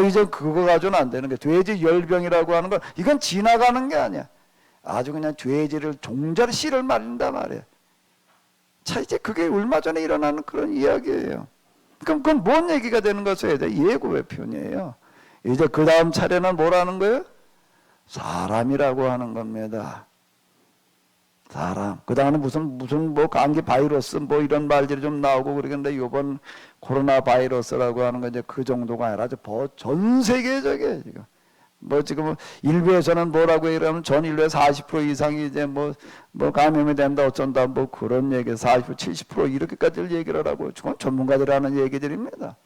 이제 그거 가지고는 안 되는 게 돼지 열병이라고 하는 건 이건 지나가는 게 아니야. 아주 그냥 돼지를 종자를 씨를 말린단 말이야. 자, 이제 그게 얼마 전에 일어나는 그런 이야기예요. 그럼 그건 뭔 얘기가 되는 것이에요? 예고의 표현이에요. 이제 그 다음 차례는 뭐라는 거예요? 사람이라고 하는 겁니다. 사람. 그 다음에 무슨 감기 바이러스 이런 말들이 좀 나오고 그러는데 이번 코로나 바이러스라고 하는 건 이제 그 정도가 아니라 전 세계적이에요, 지금. 지금 일부에서는 뭐라고 얘기하면 전 인류의 40% 이상이 이제 감염이 된다 어쩐다 그런 얘기 40% 70% 이렇게까지 얘기를 하고 그건 전문가들이 하는 얘기들입니다.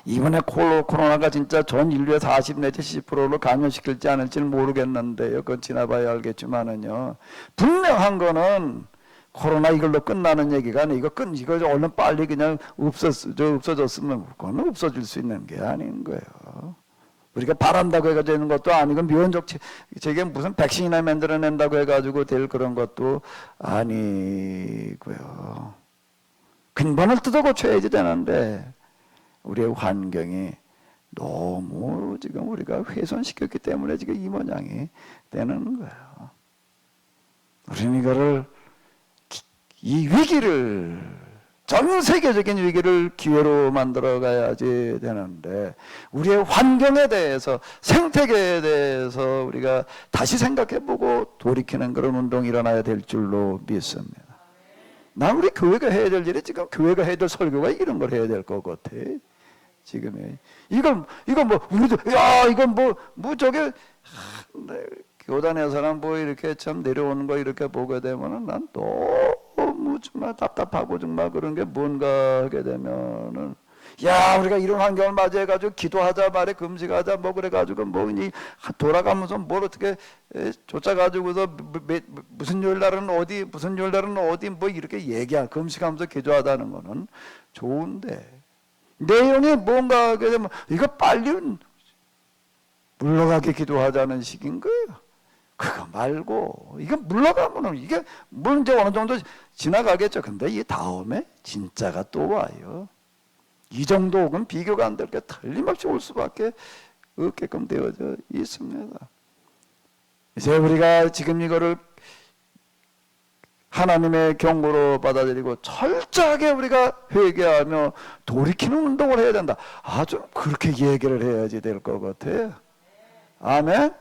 이번에 코로나가 진짜 전 인류의 40 내지 70%를 감염시킬지 않을지는 모르겠는데요. 그건 지나봐야 알겠지만은요. 분명한 거는 코로나 이걸로 끝나는 얘기가 아니고 이거 얼른 빨리 그냥 없어졌으면 그거는 없어질 수 있는 게 아닌 거예요. 우리가 바란다고 해가지고 되는 것도 아니고 미온적 제게 무슨 백신이나 만들어낸다고 해가지고 될 그런 것도 아니고요. 근본을 뜯어 고쳐야지 되는데 우리의 환경이 너무 지금 우리가 훼손시켰기 때문에 지금 이 모양이 되는 거예요. 우리는 이거를 이 위기를 전 세계적인 위기를 기회로 만들어 가야지 되는데 우리의 환경에 대해서 생태계에 대해서 우리가 다시 생각해보고 돌이키는 그런 운동이 일어나야 될 줄로 믿습니다. 난 우리 교회가 해야 될 일이 지금 교회가 해야 될 설교가 이런 걸 해야 될 것 같아. 지금에 이건 뭐 우리도 이건 뭐 저게 교단에서는 뭐 이렇게 참 내려오는 거 이렇게 보게 되면은 난 너무 정말 답답하고 정말 그런 게 뭔가 하게 되면은 우리가 이런 환경을 맞이해가지고 기도하자 말에 금식하자 뭐 그래가지고 뭐 돌아가면서 뭘 어떻게 쫓아가지고서 무슨 요일날은 어디 무슨 요일날은 어디 뭐 이렇게 금식하면서 기도하다는 거는 좋은데 내용이 뭔가 하게 되면 이거 빨리 물러가게 기도하자는 식인 거예요. 그거 말고 이거 물러가면은 이게 문제 어느 정도 지나가겠죠. 근데 이 다음에 진짜가 또 와요. 이 정도 혹은 비교가 안 될 게 틀림없이 올 수밖에 없게끔 되어져 있습니다. 이제 우리가 지금 이거를 하나님의 경고로 받아들이고 철저하게 우리가 회개하며 돌이키는 운동을 해야 된다. 좀 그렇게 얘기를 해야지 될 것 같아요. 아멘.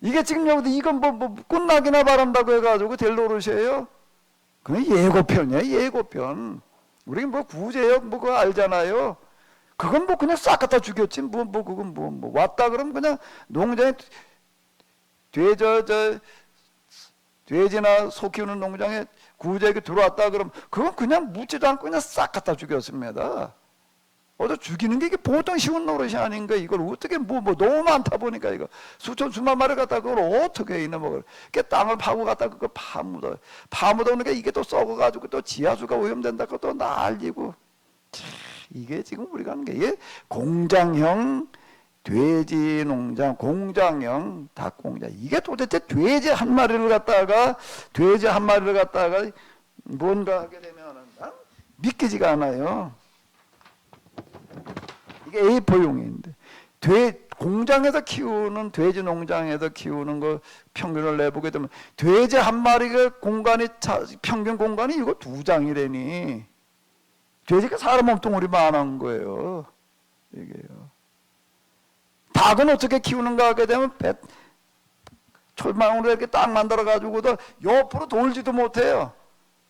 이게 지금 여기서 이건 뭐 끝나기나 바란다고 해가지고 될 노릇이에요. 그건 예고편이에요. 예고편. 우리 뭐 구제역 뭐 그거 알잖아요. 그건 뭐 그냥 싹 갖다 죽였지. 그건 왔다 그러면 그냥 농장에 돼지나 소 키우는 농장에 구제역이 들어왔다 그러면 그건 그냥 묻지도 않고 그냥 싹 갖다 죽였습니다. 죽이는 게 이게 보통 쉬운 노릇이 아닌 거야. 이걸 어떻게 뭐 너무 많다 보니까 이거 수만 마리 갖다 그걸 어떻게 이놈을 그 땅을 파고 갖다 그거 파묻어놓으니까 이게 또 썩어가지고 또 지하수가 오염된다고 또 난리고. 이게 지금 우리가 하는 게 이게 공장형 돼지 농장, 공장형 닭 공장. 이게 도대체 돼지 한 마리를 갖다가 뭔가 하게 되면은 믿기지가 않아요. 이게 A4용인데 공장에서 키우는 돼지 농장에서 키우는 거 평균을 내보게 되면 돼지 한 마리가 평균 공간이 이거 2장이라니. 돼지가 사람 몸뚱아리만한 거예요. 이게요. 닭은 어떻게 키우는가 하게 되면 철망으로 이렇게 딱 만들어 가지고도 옆으로 돌지도 못해요.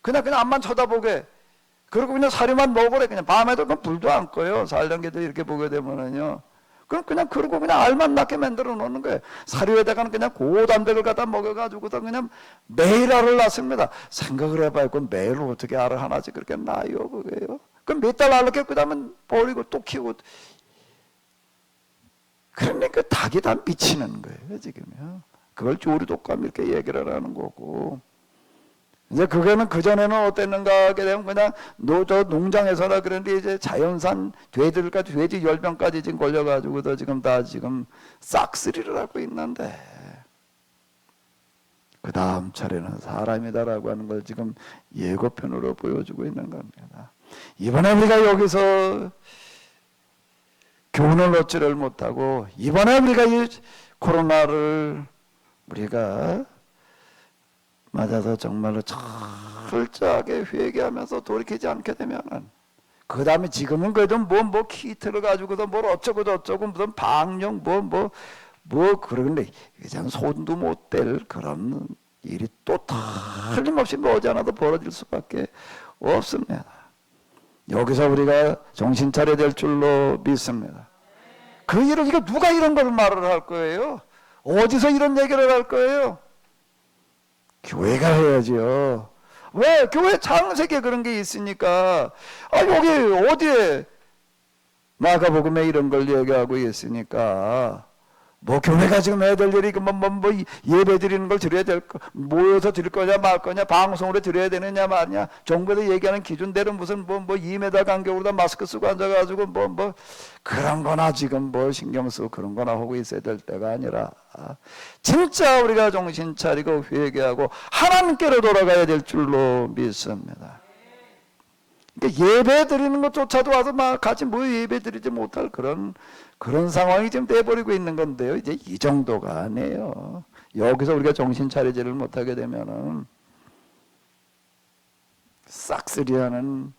그냥 앞만 쳐다보게. 그리고 그냥 사료만 먹으래. 그냥 밤에도 불도 안 꺼요. 산란개들 이렇게 보게 되면은요. 그럼 그러고 그냥 알만 낳게 만들어 놓는 거예요. 사료에다가는 그냥 고단백을 갖다 먹여가지고서 그냥 매일 알을 낳습니다. 생각을 해봐요. 그럼 매일 어떻게 알을 하나씩 그렇게 낳아요, 그게요? 그럼 몇 달 알을 그 다음에 버리고 또 키우고. 그러니까 닭이 다 미치는 거예요, 지금요. 그걸 조류독감 이렇게 얘기를 하는 거고. 이제 그거는 그전에는 어땠는가 하게 되면 그냥 농장에서나 그런데 이제 자연산 돼지들까지 돼지 10명까지 지금 걸려가지고도 지금 다 싹쓸이를 하고 있는데 그 다음 차례는 사람이다라고 하는 걸 지금 예고편으로 보여주고 있는 겁니다. 이번에 우리가 여기서 교훈을 얻지를 못하고 이번에 우리가 이 코로나를 우리가 맞아서 정말로 철저하게 회개하면서 돌이키지 않게 되면은 그 다음에 지금은 그래도 뭐 키트를 가지고도 뭘 어쩌고 저쩌고 무슨 방역 그런데 그냥 손도 못 댈 그런 일이 또 틀림없이 머지않아도 벌어질 수밖에 없습니다. 여기서 우리가 정신 차려야 될 줄로 믿습니다. 그 일을 이거 누가 이런 걸 말을 할 거예요? 어디서 이런 얘기를 할 거예요? 교회가 해야지요. 왜? 교회 창세기에 그런 게 있으니까. 여기 어디에 마가복음에 이런 걸 얘기하고 있으니까 뭐 교회가 지금 해야 될 일이 뭐 예배 드리는 걸 드려야 될 거, 모여서 드릴 거냐 말 거냐, 방송으로 드려야 되느냐 말냐, 정부에서 얘기하는 기준대로 무슨 뭐 2m 간격으로 마스크 쓰고 앉아가지고 뭐 그런 거나 지금 뭐 신경 쓰고 그런 거나 하고 있어야 될 때가 아니라 진짜 우리가 정신 차리고 회개하고 하나님께로 돌아가야 될 줄로 믿습니다. 그러니까 예배 드리는 것조차도 와서 막 같이 뭐 예배 드리지 못할 그런 상황이 지금 돼버리고 있는 건데요. 이제 이 정도가 아니에요. 여기서 우리가 정신 차리지를 못하게 되면은 싹쓸이하는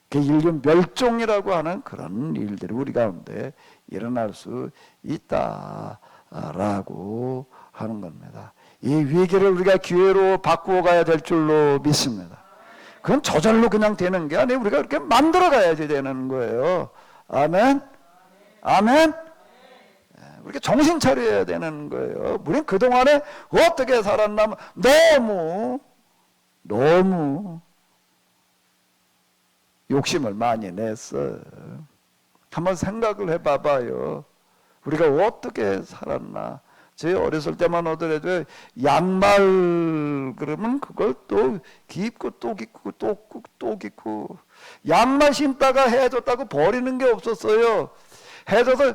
그 인류 멸종이라고 하는 그런 일들이 우리 가운데 일어날 수 있다라고 하는 겁니다. 이 위기를 우리가 기회로 바꾸어 가야 될 줄로 믿습니다. 그건 저절로 그냥 되는 게 아니에요. 우리가 그렇게 만들어 가야지 되는 거예요. 아멘. 아멘. 우리가 정신 차려야 되는 거예요. 우리는 그동안에 어떻게 살았나 너무 욕심을 많이 냈어요. 한번 생각을 해봐봐요. 우리가 어떻게 살았나. 제 어렸을 때만 하더라도 양말 그러면 그걸 또 깁고 또 깁고 또 깁고 양말 신다가 헤어졌다고 버리는 게 없었어요. 헤어져서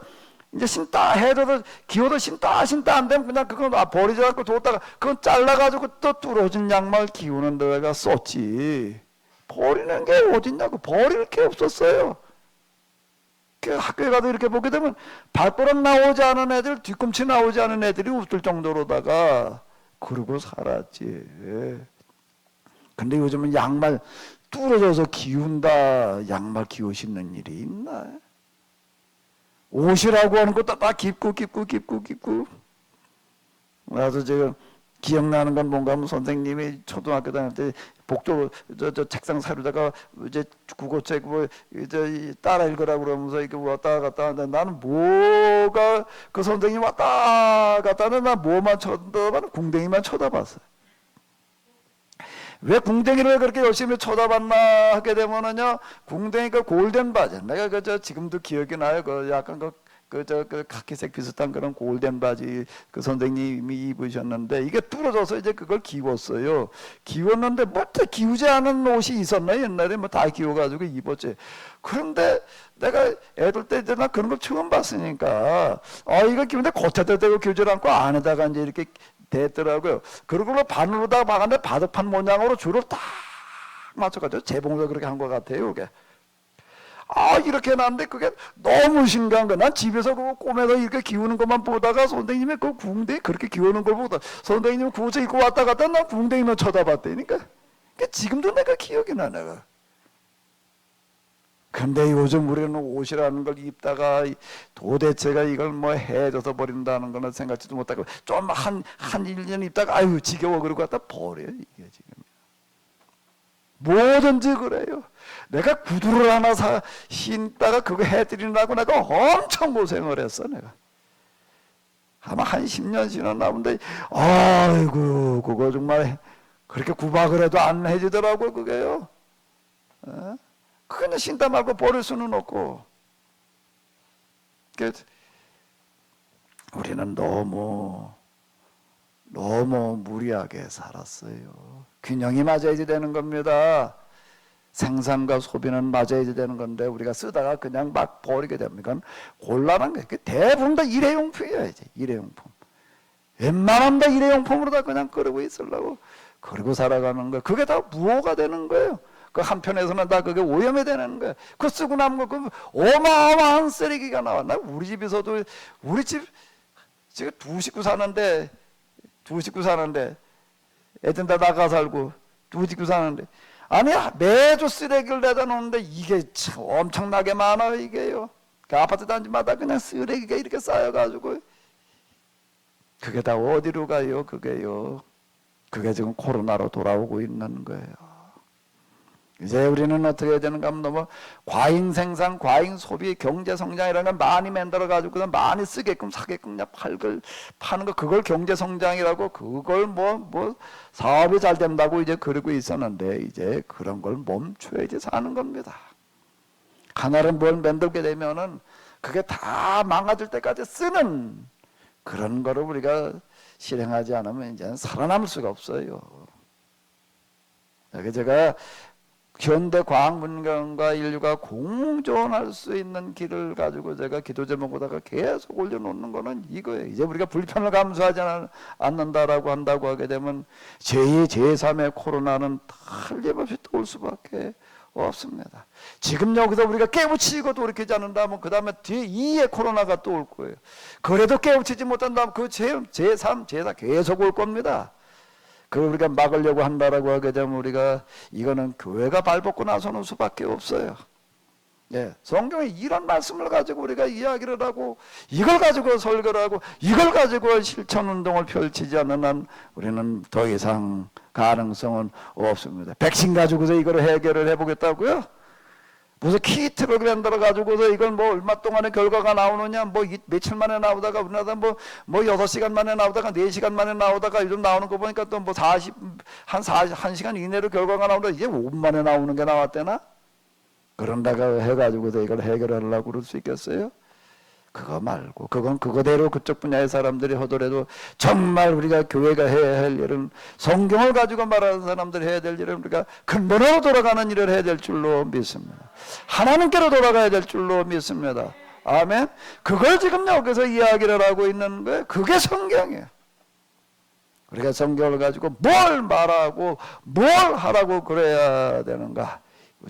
이제 신다 헤어져서 기어도 신다 안 되면 그냥 그건 버리지 않고 뒀다가 그건 잘라가지고 또 뚫어진 양말 기우는 데다가 썼지. 버리는 게 어딨냐고. 버릴 게 없었어요. 학교에 가도 이렇게 보게 되면 발버릇 나오지 않은 애들, 뒤꿈치 나오지 않은 애들이 웃을 정도로다가 그러고 살았지. 근데 요즘은 양말 뚫어져서 기운다. 양말 기워 신는 일이 있나? 옷이라고 하는 것도 다 깊고. 나도 지금 기억나는 건 뭔가 하면 선생님이 초등학교 다닐 때 복도 저 책상 사료다가 이제 국어책 뭐 이제 따라 읽으라고 그러면서 이렇게 왔다 갔다 하는데 나는 뭐가 그 선생님 왔다 갔다 하는데 난 뭐만 쳐다봤나? 궁뎅이만 쳐다봤어요. 왜 궁뎅이를 그렇게 열심히 쳐다봤나 하게 되면은요, 궁뎅이가 골덴 바지. 내가 그저 지금도 기억이 나요. 그 약간 그 카키색 비슷한 그런 골덴 바지 그 선생님이 입으셨는데 이게 뚫어져서 이제 그걸 기웠어요. 기웠는데 뭐 기우지 않은 옷이 있었나 옛날에 뭐 다 기워가지고 입었지. 그런데 내가 애들 때 이제 나 그런 걸 처음 봤으니까 이거 기운데 겉에다 대고 기우지 않고 안에다가 이제 이렇게 됐더라고요. 그러고 바늘로다가 박았는데 바둑판 모양으로 줄을 딱 맞춰가지고 재봉도 그렇게 한 것 같아요. 이게. 이렇게 해놨는데 그게 너무 신기한 거야. 난 집에서 그거 꼬매서 이렇게 기우는 것만 보다가 선생님이 그 궁뎅이 그렇게 기우는 걸 보다 선생님이 구워서 입고 왔다 갔다 난 궁뎅이만 쳐다봤다니까. 지금도 내가 기억이 나, 내가. 근데 요즘 우리는 옷이라는 걸 입다가 도대체가 이걸 뭐 해줘서 버린다는 거는 생각지도 못하고 좀 한 1년 입다가 아유 지겨워 그러고 갖다 버려요. 이게 지금. 뭐든지 그래요. 내가 구두를 하나 신다가 그거 해드리려고 내가 엄청 고생을 했어. 내가 아마 한 10년 지났나 본데 아이고 그거 정말 그렇게 구박을 해도 안 해지더라고요. 그게요. 그냥 신다 말고 버릴 수는 없고. 우리는 너무 무리하게 살았어요. 균형이 맞아야지 되는 겁니다. 생산과 소비는 맞아야지 되는 건데 우리가 쓰다가 그냥 막 버리게 됩니다. 곤란한 게 대부분 다 일회용품이에요. 이제 일회용품. 웬만하면 다 일회용품으로 다 그냥 그러고 있으려고 그러고 살아가는 거예요. 그게 다 무효가 되는 거예요. 그 한편에서는 다 그게 오염이 되는 거예요. 그 쓰고 남은 거 어마어마한 쓰레기가 나와. 나 우리 집에서도 우리 집 지금 두 식구 사는데 애들 다 나가 살고 두 식구 사는데 아니 매주 쓰레기를 내다 놓는데 이게 참 엄청나게 많아요. 이게요. 그 아파트 단지마다 그냥 쓰레기가 이렇게 쌓여가지고 그게 다 어디로 가요? 그게요. 그게 지금 코로나로 돌아오고 있는 거예요. 이제 우리는 어떻게 해야 되는가 하면 너무 과잉 생산, 과잉 소비, 경제 성장이라는 걸 많이 만들어가지고 그냥 많이 쓰게끔 사게끔 그냥 파는 거 그걸 경제 성장이라고 그걸 뭐 사업이 잘 된다고 이제 그러고 있었는데 이제 그런 걸 멈춰야지 사는 겁니다. 하나를 뭘 만들게 되면은 그게 다 망가질 때까지 쓰는 그런 거를 우리가 실행하지 않으면 이제 살아남을 수가 없어요. 여기 제가 현대 과학 문명과 인류가 공존할 수 있는 길을 가지고 제가 기도 제목에다가 계속 올려놓는 거는 이거예요. 이제 우리가 불편을 감수하지 않는다라고 한다고 하게 되면 제2, 제3의 코로나는 틀림없이 또 올 수밖에 없습니다. 지금 여기서 우리가 깨우치고 돌이키지 않는다면 그 다음에 뒤에 2의 코로나가 또 올 거예요. 그래도 깨우치지 못한다면 그 제3, 제4 계속 올 겁니다. 그걸 우리가 막으려고 한다라고 하게 되면 우리가 이거는 교회가 발벗고 나서는 수밖에 없어요. 예, 성경에 이런 말씀을 가지고 우리가 이야기를 하고 이걸 가지고 설교를 하고 이걸 가지고 실천운동을 펼치지 않는 한 우리는 더 이상 가능성은 없습니다. 백신 가지고서 이걸 해결을 해보겠다고요? 무슨 키트를 만들어 가지고서 이걸 뭐 얼마 동안에 결과가 나오느냐, 뭐 며칠 만에 나오다가 우리나라 뭐 6시간 만에 나오다가 4시간 만에 나오다가 요즘 나오는 거 보니까 또 뭐 1시간 이내로 결과가 나오다 이제 5분 만에 나오는 게 나왔대나? 그런다가 해가지고서 이걸 해결하려고 그럴 수 있겠어요? 그거 말고 그건 그거대로 그쪽 분야의 사람들이 하더라도 정말 우리가 교회가 해야 할 일은 성경을 가지고 말하는 사람들이 해야 될 일은 우리가 근본으로 돌아가는 일을 해야 될 줄로 믿습니다. 하나님께로 돌아가야 될 줄로 믿습니다. 아멘. 그걸 지금 여기서 이야기를 하고 있는 거예요. 그게 성경이에요. 우리가 성경을 가지고 뭘 말하고 뭘 하라고 그래야 되는가.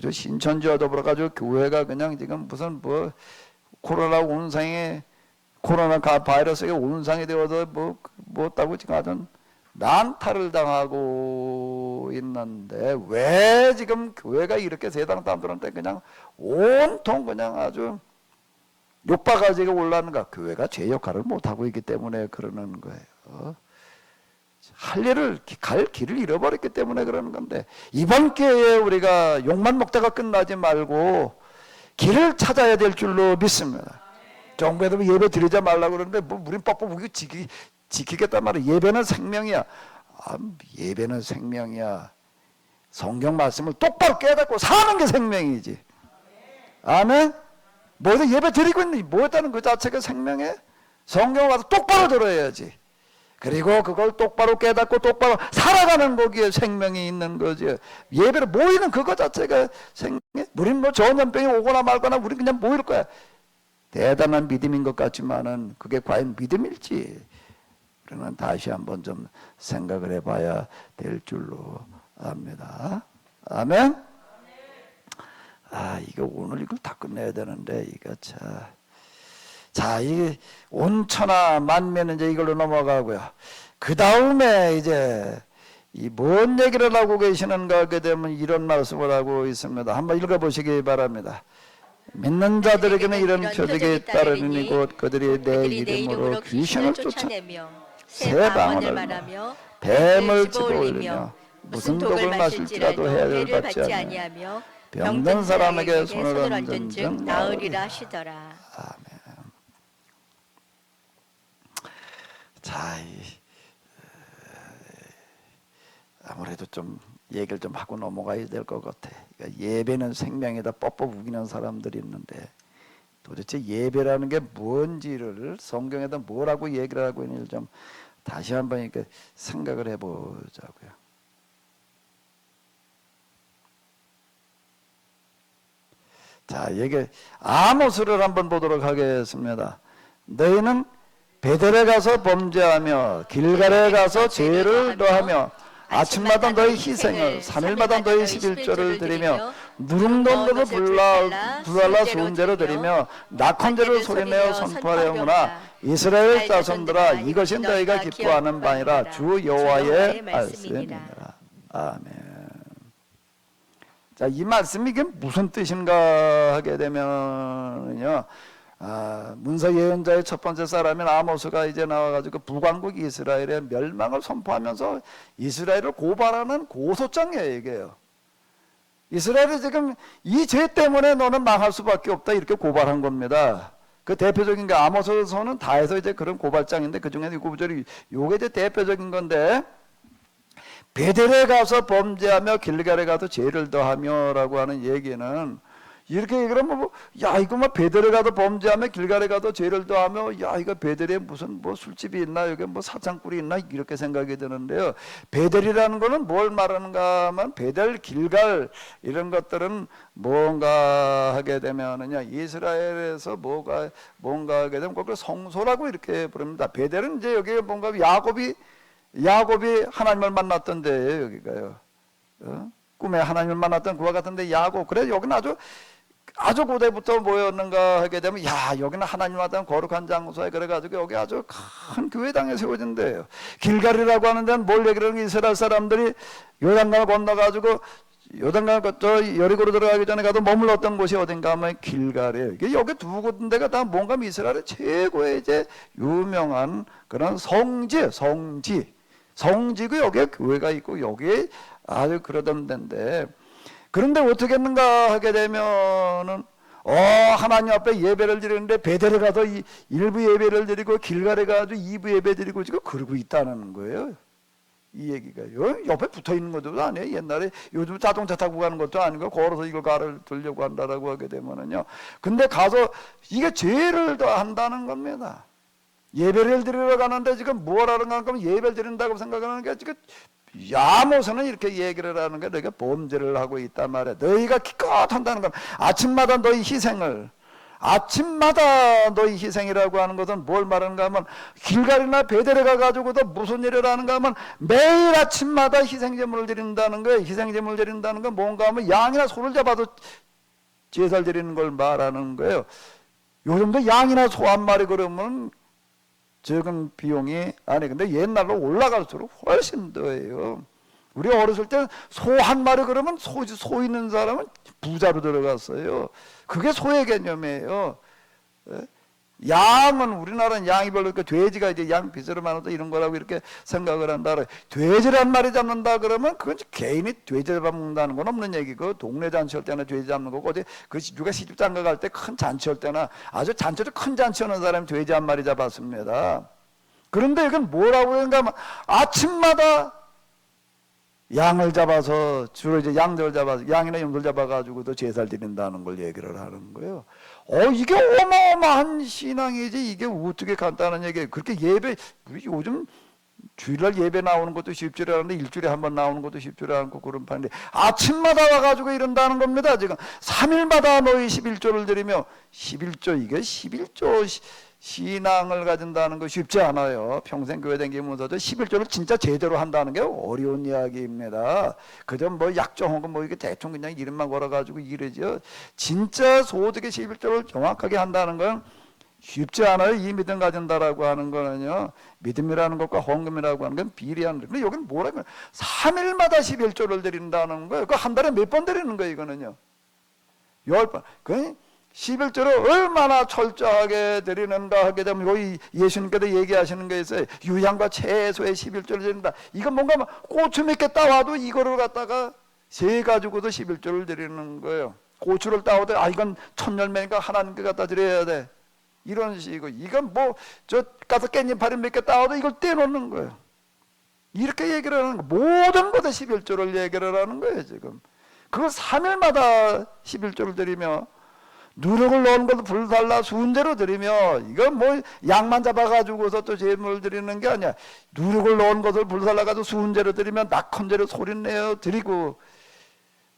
신천지와 더불어가지고 교회가 그냥 지금 무슨 뭐 코로나 온상에 코로나 바이러스가 온상이 되어서 뭐 어다고 지금 하던 난타를 당하고 있는데 왜 지금 교회가 이렇게 세상 사람들한테 그냥 온통 그냥 아주 욕바가지가 올라는가? 교회가 제 역할을 못하고 있기 때문에 그러는 거예요. 할 일을 갈 길을 잃어버렸기 때문에 그러는 건데 이번 기회에 우리가 욕만 먹다가 끝나지 말고 길을 찾아야 될 줄로 믿습니다. 정부에도 예배 드리자 말라고 그러는데 뭐 우린 뻑뻑하게 지키겠단 말이야. 예배는 생명이야. 예배는 생명이야. 성경 말씀을 똑바로 깨닫고 사는 게 생명이지. 아멘. 뭐든 예배 드리고 있는 뭐였다는 그 자체가 생명에 성경을 가서 똑바로 들어야지. 그리고 그걸 똑바로 깨닫고 똑바로 살아가는 거기에 생명이 있는 거지. 예배를 모이는 그거 자체가 생명. 우리는 뭐 전염병이 오거나 말거나 우리 그냥 모일 거야. 대단한 믿음인 것 같지만은 그게 과연 믿음일지 우리는 다시 한번 좀 생각을 해봐야 될 줄로 압니다. 아멘. 이거 오늘 이걸 다 끝내야 되는데 이거 자, 이 온천하 만면은 이제 이걸로 넘어가고요. 그 다음에 이제 이 뭔 얘기를 하고 계시는가 하게 되면 이런 말씀을 하고 있습니다. 한번 읽어보시기 바랍니다. 믿는 자들에게는 이런 표적이 따르니 곧 그들이 내 이름으로 귀신을 쫓아내며 새 방언을 말하며 뱀을 집어올리며 무슨 독을 마실지라도 해를 받지 아니하며 병든 사람에게 손을 얹은 즉 나으리라 하시더라. 아멘. 자, 아무래도 좀 얘기를 좀 하고 넘어가야 될 것 같아. 그러니까 예배는 생명이다 뻑뻑 우기는 사람들이 있는데 도대체 예배라는 게 뭔지를 성경에다 뭐라고 얘기를 하고 있는지 좀 다시 한번 이렇게 생각을 해보자고요. 자, 여기 아모스를 한번 보도록 하겠습니다. 너희는 베델에 가서 범죄하며 길갈에 가서 죄를 더하며 아침마다 너희 희생을 3일마다 너희 11조를 드리며 누룽돈으로 불랄라 수은제로 드리며 낙헌제를 소리내어 선포하려무나 이스라엘 자손들아 이것이 너희가 기뻐하는 바니라 주 여호와의 말씀이니라. 아멘. 자, 이 말씀이 이게 무슨 뜻인가 하게 되면요. 문서 예언자의 첫 번째 사람인 아모스가 이제 나와가지고 북왕국 이스라엘의 멸망을 선포하면서 이스라엘을 고발하는 고소장이에요, 이게요. 이스라엘이 지금 이 죄 때문에 너는 망할 수밖에 없다 이렇게 고발한 겁니다. 그 대표적인 게 아모스서는 다 해서 이제 그런 고발장인데 그 중에 이 구절이 요게 이제 대표적인 건데 베델에 가서 범죄하며 길갈에 가서 죄를 더하며라고 하는 얘기는 이렇게 그러면 뭐, 야 이거 뭐 베델에 가도 범죄하며 길갈에 가도 죄를 더하며 야 이거 베델에 무슨 뭐 술집이 있나 여기 뭐 사창굴이 있나 이렇게 생각이 드는데요. 베델이라는 거는 뭘 말하는가 하면 베델 길갈 이런 것들은 뭔가 하게 되면은요 이스라엘에서 뭔가 하게 되면 그걸 성소라고 이렇게 부릅니다. 베델은 이제 여기 뭔가 야곱이 하나님을 만났던데 여기가요. 꿈에 하나님을 만났던 그와 같은데 야곱 그래 여기는 아주 고대부터 모였는가 하게 되면 야 여기는 하나님 만났던 거룩한 장소에 그래가지고 여기 아주 큰 교회당에 세워진 데예요. 길갈이라고 하는 데는 뭘 얘기를 하는 게 이스라엘 사람들이 요단강을 건너가지고 요단강 저 여리고로 들어가기 전에 가도 머물렀던 곳이 어딘가 하면 길갈이에요. 여기 두 군데가 다 뭔가 이스라엘의 최고의 이제 유명한 그런 성지고 여기에 교회가 있고 여기에 아주 그러던 데인데 그런데 어떻게 했는가 하게 되면은 하나님 앞에 예배를 드리는데 베델에 가서 일부 예배를 드리고 길갈에 가서 2부 예배 드리고 지금 그러고 있다는 거예요. 이 얘기가요. 옆에 붙어 있는 것도 아니에요. 옛날에 요즘 자동차 타고 가는 것도 아니고 걸어서 이걸 들려고 한다라고 하게 되면은요. 근데 가서 이게 죄를 더 한다는 겁니다. 예배를 드리러 가는데 지금 뭘 하는가 하면 예배를 드린다고 생각하는 게 지금 아모스는 이렇게 얘기를 하는 게 너희가 범죄를 하고 있단 말이야. 너희가 기껏 한다는 건 아침마다 너희 희생이라고 하는 것은 뭘 말하는가 하면 길갈이나 베델에 가가지고도 무슨 일을 하는가 하면 매일 아침마다 희생제물을 드린다는 거예요. 희생제물 드린다는 건 뭔가 하면 양이나 소를 잡아도 제사를 드리는 걸 말하는 거예요. 요즘도 양이나 소 한 마리 그러면 적은 비용이 아니 근데 옛날로 올라갈수록 훨씬 더해요. 우리 어렸을 때 소 한 마리 그러면 소 있는 사람은 부자로 들어갔어요. 그게 소의 개념이에요. 양은 우리나라는 양이 별로 있고 돼지가 이제 양 비스를 많아도 이런 거라고 이렇게 생각을 한다. 돼지를 한 마리 잡는다 그러면 그건 개인이 돼지 잡는다는 건 없는 얘기고 동네 잔치할 때나 돼지 잡는 거고 어디 그 누가 시집장가 갈 때 큰 잔치할 때나 아주 잔치도 큰 잔치하는 사람이 돼지 한 마리 잡았습니다. 그런데 이건 뭐라고 하는가 아침마다 양을 잡아서 주로 이제 양들을 잡아서 양이나 염소를 잡아가지고도 제사를 드린다는 걸 얘기를 하는 거예요. 이게 어마어마한 신앙이지 이게 어떻게 간단한 얘기예요. 그렇게 우리 요즘 주일날 예배 나오는 것도 쉽지를 않은데 일주일에 한 번 나오는 것도 쉽지를 않고 그런 판인데 아침마다 와가지고 이런다는 겁니다. 지금 3일마다 너희 11조를 드리며 11조 이게 11조 신앙을 가진다는 거 쉽지 않아요. 평생 교회 다니면서도 11조를 진짜 제대로 한다는 게 어려운 이야기입니다. 그저 뭐 약정하고 뭐 이게 대충 그냥 이름만 걸어가지고 이러죠. 진짜 소득의 11조를 정확하게 한다는 건 쉽지 않아요. 이 믿음 가진다라고 하는 거는요. 믿음이라는 것과 헌금이라고 하는 건 비례하는 거예요. 근데 여기는 뭐라고 3일마다 11조를 드린다는 거예요. 그 한 달에 몇 번 드리는 거예요, 이거는요. 10번. 그 11조를 얼마나 철저하게 드리는가 하게 되면 여기 예수님께서 얘기하시는 게 있어요. 유향과 채소의 11조를 드린다. 이건 뭔가 고추 몇 개 따와도 이거를 갖다가 세 가지고도 11조를 드리는 거예요. 고추를 따와도 이건 천열매니까 하나님께 갖다 드려야 돼. 이런 식이고 이건 가서 깻잎파리 몇 개 따와도 이걸 떼놓는 거예요. 이렇게 얘기를 하는 거 모든 것에 11조를 얘기를 하는 거예요 지금. 그걸 3일마다 11조를 드리며 누룩을 넣은 것도 불달라 순제로 드리며 이건 양만 잡아가지고서 또 제물을 드리는 게 아니야. 누룩을 넣은 것을 불살라가지고 순제로 드리면 낙헌제로 소리내어 드리고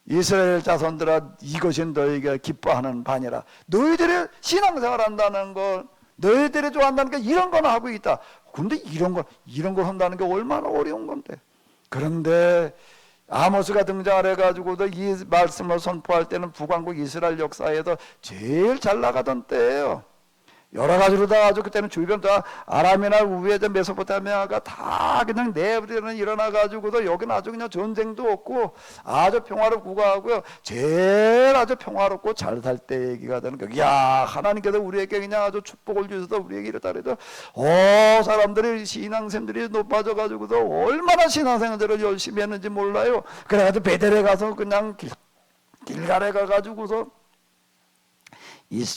이스라엘 자손들아 이것이 너희가 기뻐하는 바니라. 너희들이 신앙생활 한다는 걸 너희들이 좋아한다는 게 이런 거나 하고 있다. 근데 이런 걸 한다는 게 얼마나 어려운 건데. 그런데 아모스가 등장을 해가지고도 이 말씀을 선포할 때는 북왕국 이스라엘 역사에서 제일 잘 나가던 때예요. 여러 가지로 다 아주 그때는 주변 다 아람이나 우에 메소포타미아가 다 그냥 내버리는 일어나가지고도 여기는 아주 그냥 전쟁도 없고 아주 평화롭고 하고요. 제일 아주 평화롭고 잘 살 때 얘기가 되는 거예요. 야 하나님께서 우리에게 그냥 아주 축복을 주셔서 우리에게 이렇다 그래도 사람들이 신앙생들이 높아져가지고도 얼마나 신앙생활을 열심히 했는지 몰라요. 그래가지고 베델에 가서 그냥 길갈에 가가지고서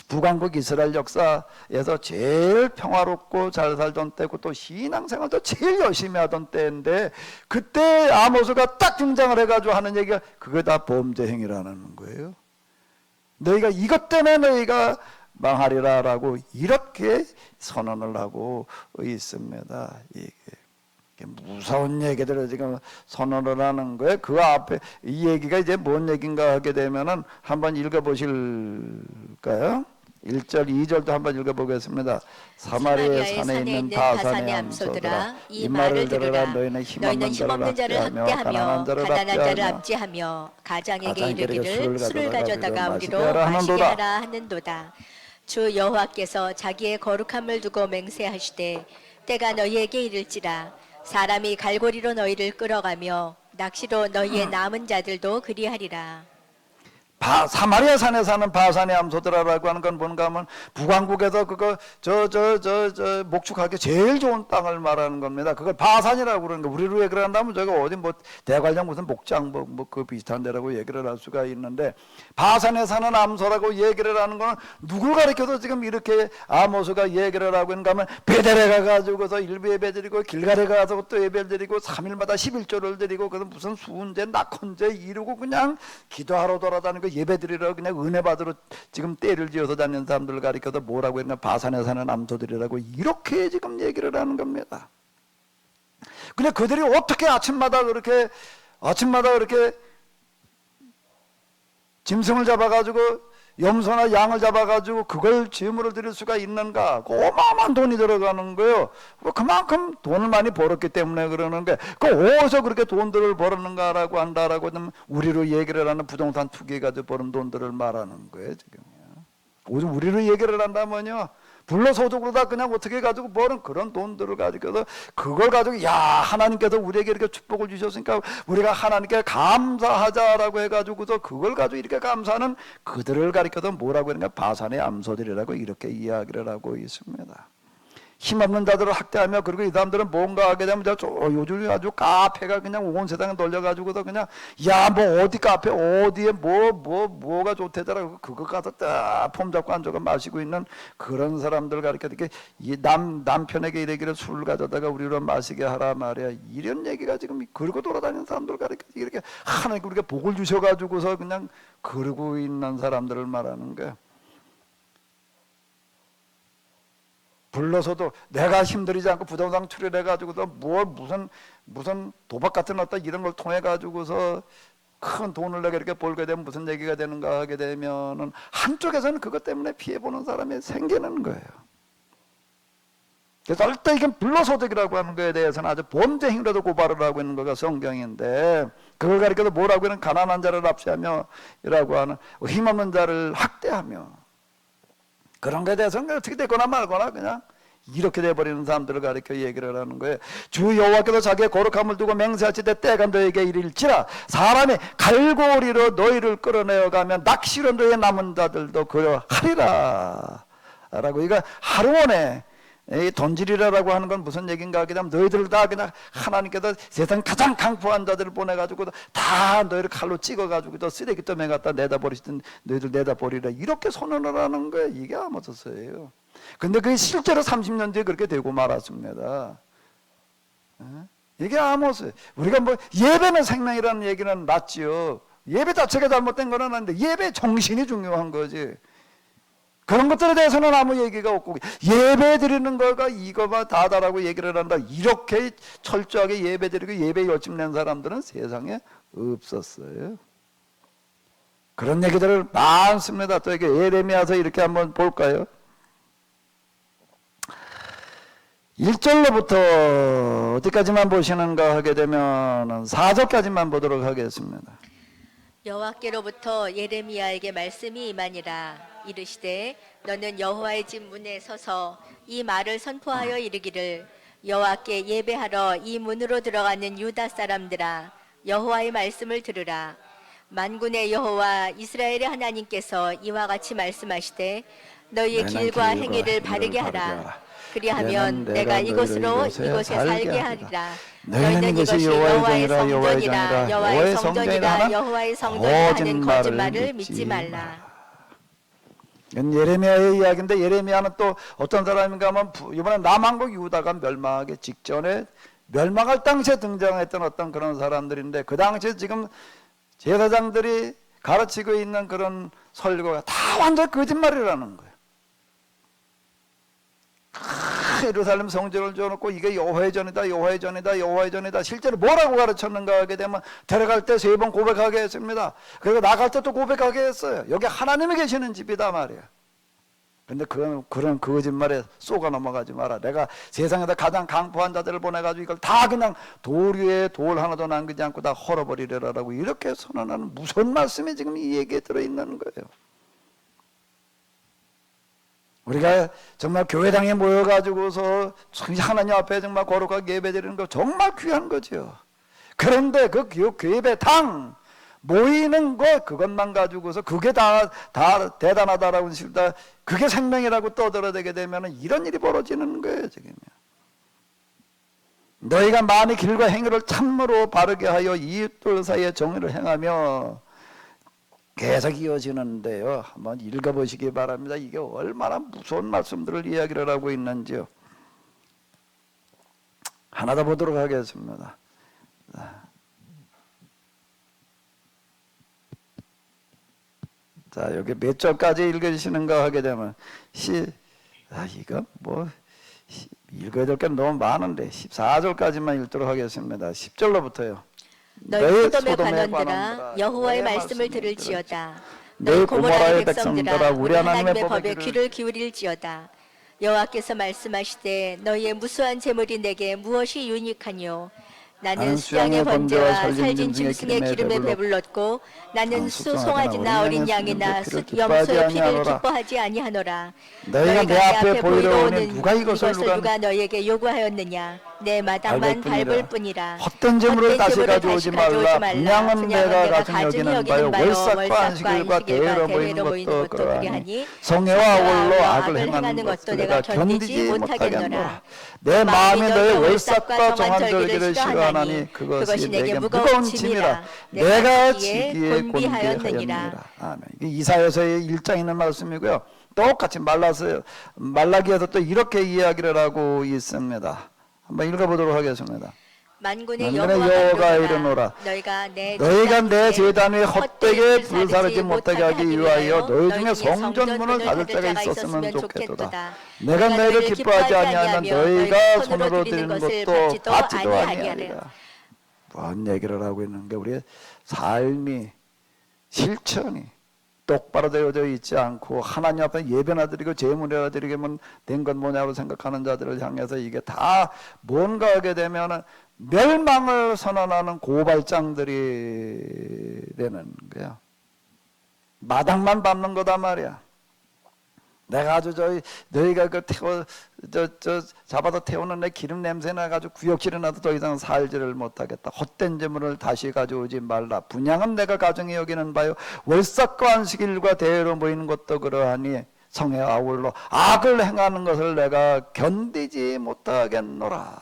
북왕국 이스라엘 역사에서 제일 평화롭고 잘 살던 때고 또 신앙생활도 제일 열심히 하던 때인데 그때 아모스가 딱 등장을 해가지고 하는 얘기가 그게 다 범죄 행위라는 거예요. 너희가 이것 때문에 너희가 망하리라라고 이렇게 선언을 하고 있습니다. 이게 무서운 얘기들을 지금 선언을 하는 거예요. 그 앞에 이 얘기가 이제 뭔 얘기인가 하게 되면은 한번 읽어보실까요? 1절, 2절도 한번 읽어보겠습니다. 사마리아의 산에 있는 바산의 암소들아, 이 말을 들으라. 너희는 힘없는 자를 학대하며 가난한 자를 압제하며 가장에게 이르기를 술을 가져다가 우리로 마시게 하라 하는도다. 주 여호와께서 자기의 거룩함을 두고 맹세하시되 때가 너희에게 이를지라. 사람이 갈고리로 너희를 끌어가며 낚시로 너희의 남은 자들도 그리하리라. 사마리아 산에 사는 바산의 암소들아라고 하는 건 뭔가 하면 북왕국에서 그거 목축하기 제일 좋은 땅을 말하는 겁니다. 그걸 바산이라고 그러는 거. 우리로 얘기를 한다면 저가 어디 뭐 대관령 무슨 목장 그 비슷한 데라고 얘기를 할 수가 있는데, 바산에 사는 암소라고 얘기를 하는 거는 누굴 가리켜서 지금 이렇게 아모스가 얘기를 하고 있는가 하면, 베델에 가가지고서 일부 예배 드리고 길갈에 가서 또 예배 드리고 3일마다 11조를 드리고 그래서 무슨 수은제 낙헌제 이루고 그냥 기도하러 돌아다니고 예배 드리러 그냥 은혜 받으러 지금 때를 지어서 다니는 사람들을 가리켜서 뭐라고 했나, 바산에 사는 암소들이라고 이렇게 지금 얘기를 하는 겁니다. 근데 그들이 어떻게 아침마다 그렇게 짐승을 잡아가지고 염소나 양을 잡아가지고 그걸 제물을 드릴 수가 있는가? 어마어마한 돈이 들어가는 거예요. 그만큼 돈을 많이 벌었기 때문에 그러는 게, 어디서 그렇게 돈들을 벌었는가라고 한다라고 하면 우리로 얘기를 하는 부동산 투기 가지고 버는 돈들을 말하는 거예요, 지금요. 오직 우리로 얘기를 한다면요, 불로소득으로 다 그냥 어떻게 가지고 버는 그런 돈들을 가지고서 그걸 가지고, 야, 하나님께서 우리에게 이렇게 축복을 주셨으니까 우리가 하나님께 감사하자라고 해가지고서 그걸 가지고 이렇게 감사하는 그들을 가리켜서 뭐라고 하는가, 바산의 암소들이라고 이렇게 이야기를 하고 있습니다. 힘없는 자들을 학대하며, 그리고 이 사람들은 뭔가 하게 되면 요즘 아주 카페가 그냥 온 세상에 널려가지고서 그냥, 야, 뭐 어디 카페 어디에 뭐가 좋대더라, 그거 가서 딱 폼 잡고 앉아가 마시고 있는 그런 사람들 가르쳐 이렇게 남편에게 이르기를 술 가져다가 우리로 마시게 하라 말이야, 이런 얘기가 지금 그러고 돌아다니는 사람들 가르쳐 이렇게 하나님 우리가 복을 주셔가지고서 그냥 그러고 있는 사람들을 말하는 거야. 불러서도 내가 힘들이지 않고 부동산 출혈해가지고서 무슨 도박 같은 어떤 이런 걸 통해가지고서 큰 돈을 내가 이렇게 벌게 되면 무슨 얘기가 되는가 하게 되면은 한쪽에서는 그것 때문에 피해보는 사람이 생기는 거예요. 그래서 일단 이게 불로소득이라고 하는 거에 대해서는 아주 범죄 행위로도 고발을 하고 있는 거가 성경인데, 그걸 가리켜서 뭐라고 하는, 가난한 자를 압제하며 이라고 하는, 힘없는 자를 학대하며, 그런 거에 대해서는 어떻게 됐거나 말거나 그냥 이렇게 돼버리는 사람들을 가리켜 얘기를 하는 거예요. 주 여호와께서 자기의 거룩함을 두고 맹세하시되 때가 너에게 이를지라. 사람이 갈고리로 너희를 끌어내어가면 낚시로 너의 남은 자들도 그러하리라 라고. 이거 하루원에 돈질이라고 하는 건 무슨 얘기인가 하게 되면, 너희들 다 그냥 하나님께서 세상 가장 강포한 자들을 보내가지고 다 너희를 칼로 찍어가지고 쓰레기통에 갖다 내다버리시든 너희들 내다버리라, 이렇게 선언을 하는 거예요. 이게 아모스예요. 근데 그게 실제로 30년 뒤에 그렇게 되고 말았습니다. 이게 아모스. 우리가 뭐 예배는 생명이라는 얘기는 맞지요. 예배 자체가 잘못된 건 아닌데 예배 정신이 중요한 거지. 그런 것들에 대해서는 아무 얘기가 없고, 예배 드리는 거가 이거만 다다라고 얘기를 한다, 이렇게 철저하게 예배 드리고 예배에 열심 낸 사람들은 세상에 없었어요. 그런 얘기들을 많습니다. 또 이게 예레미야서 이렇게 한번 볼까요? 1절로부터 어디까지만 보시는가 하게 되면 4절까지만 보도록 하겠습니다. 여호와께로부터 예레미야에게 말씀이 임하니라. 이르시되 너는 여호와의 집 문에 서서 이 말을 선포하여 이르기를, 여호와께 예배하러 이 문으로 들어가는 유다 사람들아, 여호와의 말씀을 들으라. 만군의 여호와 이스라엘의 하나님께서 이와 같이 말씀하시되 너희의 길과 행위를 바르게 하라. 그리하면 내가 이곳에 살게 하리라. 너희는 이것이 여호와의 성전이라, 여호와의 성전이라, 여호와의 성전이라 하는 거짓말을 믿지 말라. 예레미야의 이야기인데, 예레미야는 또 어떤 사람인가 하면 이번에 남한국 유다가 멸망하기 직전에 멸망할 당시에 등장했던 어떤 그런 사람들인데, 그 당시에 지금 제사장들이 가르치고 있는 그런 설교가 다 완전 거짓말이라는 거예요. 예루살렘 성전을 지어놓고 이게 여호와의 전이다, 여호와의 전이다, 여호와의 전이다. 실제로 뭐라고 가르쳤는가 하게 되면 데려갈 때 3번 고백하게 했습니다. 그리고 나갈 때 또 고백하게 했어요. 여기 하나님이 계시는 집이다 말이야. 근데 그런 거짓말에 쏘가 넘어가지 마라. 내가 세상에다 가장 강포한 자들을 보내가지고 이걸 다 그냥 돌 위에 돌 하나도 남기지 않고 다 헐어버리려라고 이렇게 선언하는 무슨 말씀이 지금 이 얘기에 들어있는 거예요. 우리가 정말 교회당에 모여가지고서 하나님 앞에 정말 거룩하게 예배드리는 거 정말 귀한 거죠. 그런데 그 예배당 모이는 거 그것만 가지고서 그게 다 대단하다라고 싶다. 그게 생명이라고 떠들어대게 되면 이런 일이 벌어지는 거예요. 지금요. 너희가 많이 길과 행위를 참으로 바르게 하여 이웃들 사이에 정의를 행하며 계속 이어지는데요. 한번 읽어보시기 바랍니다. 이게 얼마나 무서운 말씀들을 이야기를 하고 있는지요. 하나 더 보도록 하겠습니다. 자, 여기 몇 절까지 읽으시는가 하게 되면 이거 뭐 읽어야 될 게 너무 많은데 14절까지만 읽도록 하겠습니다. 10절로부터요. 너희 소돔의 관원들아 여호와의 말씀을 들을지어다. 너희 고모라의 백성들아 우리 하나님의 법에 귀를 기울일지어다. 여호와께서 말씀하시되 너희의 무수한 재물이 내게 무엇이 유익하뇨. 나는 수양의 번제와 살진 짐승의 기름에 배불렀고 나는 송아지나 어린 양이나 염소의 피를 기뻐하지 아니하노라. 너희가 내 앞에 보이러 오는 이것을 누가 너희에게 요구하였느냐. 내 마당만 밟을 뿐이라. 헛된 재물을 다시 가져오지 말라. 분양은 내가 가진 여기는 바요 월삭과 안식일과 대회로 모이는 것도 그러하니 성회와 아울러 악을 행하는 것도 내가 견디지 못하겠노라. 내 마음이 너의 월삭과 정한절기를 싫어하나니 그것이 내게 무거운 짐이라. 내가 지기에 곤비하였느니라. 아멘. 이게 이사야서의 1장에 있는 말씀이고요. 똑같이 말라기에서 또 이렇게 이야기를 하고 있습니다. 한번 읽어보도록 하겠습니다. 만군의 여호와가 이르노라. 너희가 내 제단 위에 헛되게 불사르지 못하게 하기 위하여 너희 중에 성전문을 닫을 자가 있었으면 좋겠도다. 내가 너희를 기뻐하지 아니하면 너희가 손으로 드리는 것도 받지도 아니하리라. 뭔 얘기를 하고 있는 게 우리의 삶이 실천이 똑바로 되어져 있지 않고 하나님 앞에 예배나 드리고 제물이나 드리기만 된 건 뭐냐고 생각하는 자들을 향해서 이게 다 뭔가 하게 되면 멸망을 선언하는 고발장들이 되는 거야. 마당만 밟는 거다 말이야. 내가 아주 너희가 잡아서 태우는 내 기름 냄새 나가지고 구역질이 나도 더 이상 살지를 못하겠다. 헛된 재물을 다시 가져오지 말라. 분양은 내가 가정에 여기는 바요 월삭과 안식일과 대회로 모이는 것도 그러하니 성에 아울러 악을 행하는 것을 내가 견디지 못하겠노라.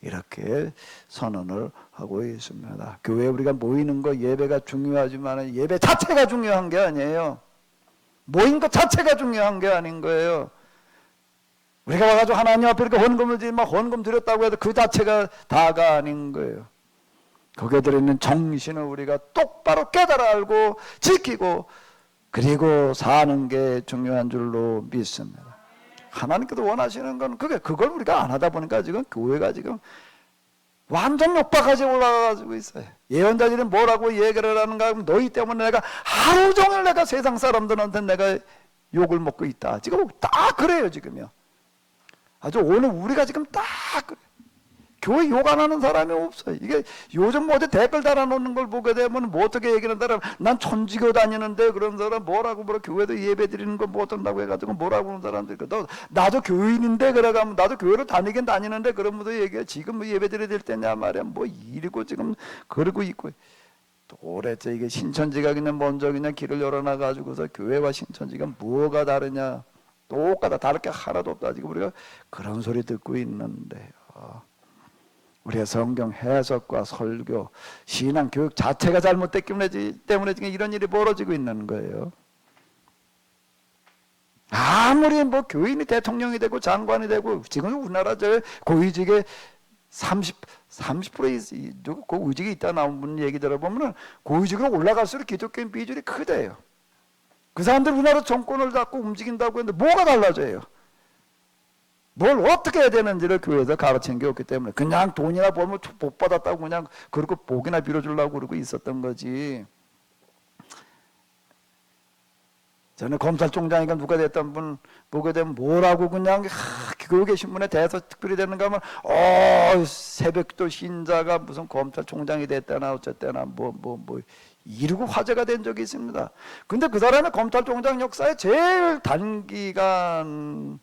이렇게 선언을 하고 있습니다. 교회에 우리가 모이는 거 예배가 중요하지만 예배 자체가 중요한 게 아니에요. 모인 것 자체가 중요한 게 아닌 거예요. 우리가 와가지고 하나님 앞에 이렇게 헌금을 드리면 헌금 드렸다고 해도 그 자체가 다가 아닌 거예요. 거기에 들어있는 정신을 우리가 똑바로 깨달아 알고 지키고 그리고 사는 게 중요한 줄로 믿습니다. 하나님께서 원하시는 건 그걸 우리가 안 하다 보니까 지금 교회가 지금 완전 욕박까지 올라가지고 있어요. 예언자들이 뭐라고 얘기를 하는가 하면 너희 때문에 내가 하루 종일 내가 세상 사람들한테 내가 욕을 먹고 있다. 지금 딱 그래요 지금요. 아주 오늘 우리가 지금 딱 그래. 교회 욕 안 하는 사람이 없어요. 이게 요즘 어디 댓글 달아놓는 걸 보게 되면 뭐 어떻게 얘기하는 사람, 난 천지교 다니는데 그런 사람 뭐라고 교회도 예배 드리는 거 못 한다고 해가지고 뭐라고 하는 사람들 있고, 나도 교인인데 그래가면 나도 교회를 다니긴 다니는데 그런 분도 얘기해. 지금 뭐 예배 드려야 될 때냐 말이야. 뭐 이러고 지금 그러고 있고. 도대체 이게 신천지가 그냥 먼저 그냥 길을 열어놔가지고서 교회와 신천지가 뭐가 다르냐. 똑같아. 다를 게 하나도 없다. 지금 우리가 그런 소리 듣고 있는데요. 우리의 성경 해석과 설교, 신앙 교육 자체가 잘못됐기 때문에 지금 이런 일이 벌어지고 있는 거예요. 아무리 뭐 교인이 대통령이 되고 장관이 되고 지금 우리나라 저 고위직에 30% 그 의직이 있다 나온 분 얘기 들어보면 고위직으로 올라갈수록 기독교인 비율이 크대요. 그 사람들 우리나라 정권을 잡고 움직인다고 했는데 뭐가 달라져요? 뭘 어떻게 해야 되는지를 교회에서 가르친 게 없기 때문에 그냥 돈이나 벌면 복 받았다고 그냥 그렇게 복이나 빌어주려고 그러고 있었던 거지. 저는 검찰총장이니까 누가 됐던 분 보게 되면 뭐라고 그냥 교육의 신문에 대해서 특별히 되는가 하면 새벽도 신자가 무슨 검찰총장이 됐다나 어쨌다나 이러고 화제가 된 적이 있습니다. 근데 그 사람의 검찰총장 역사에 제일 단기간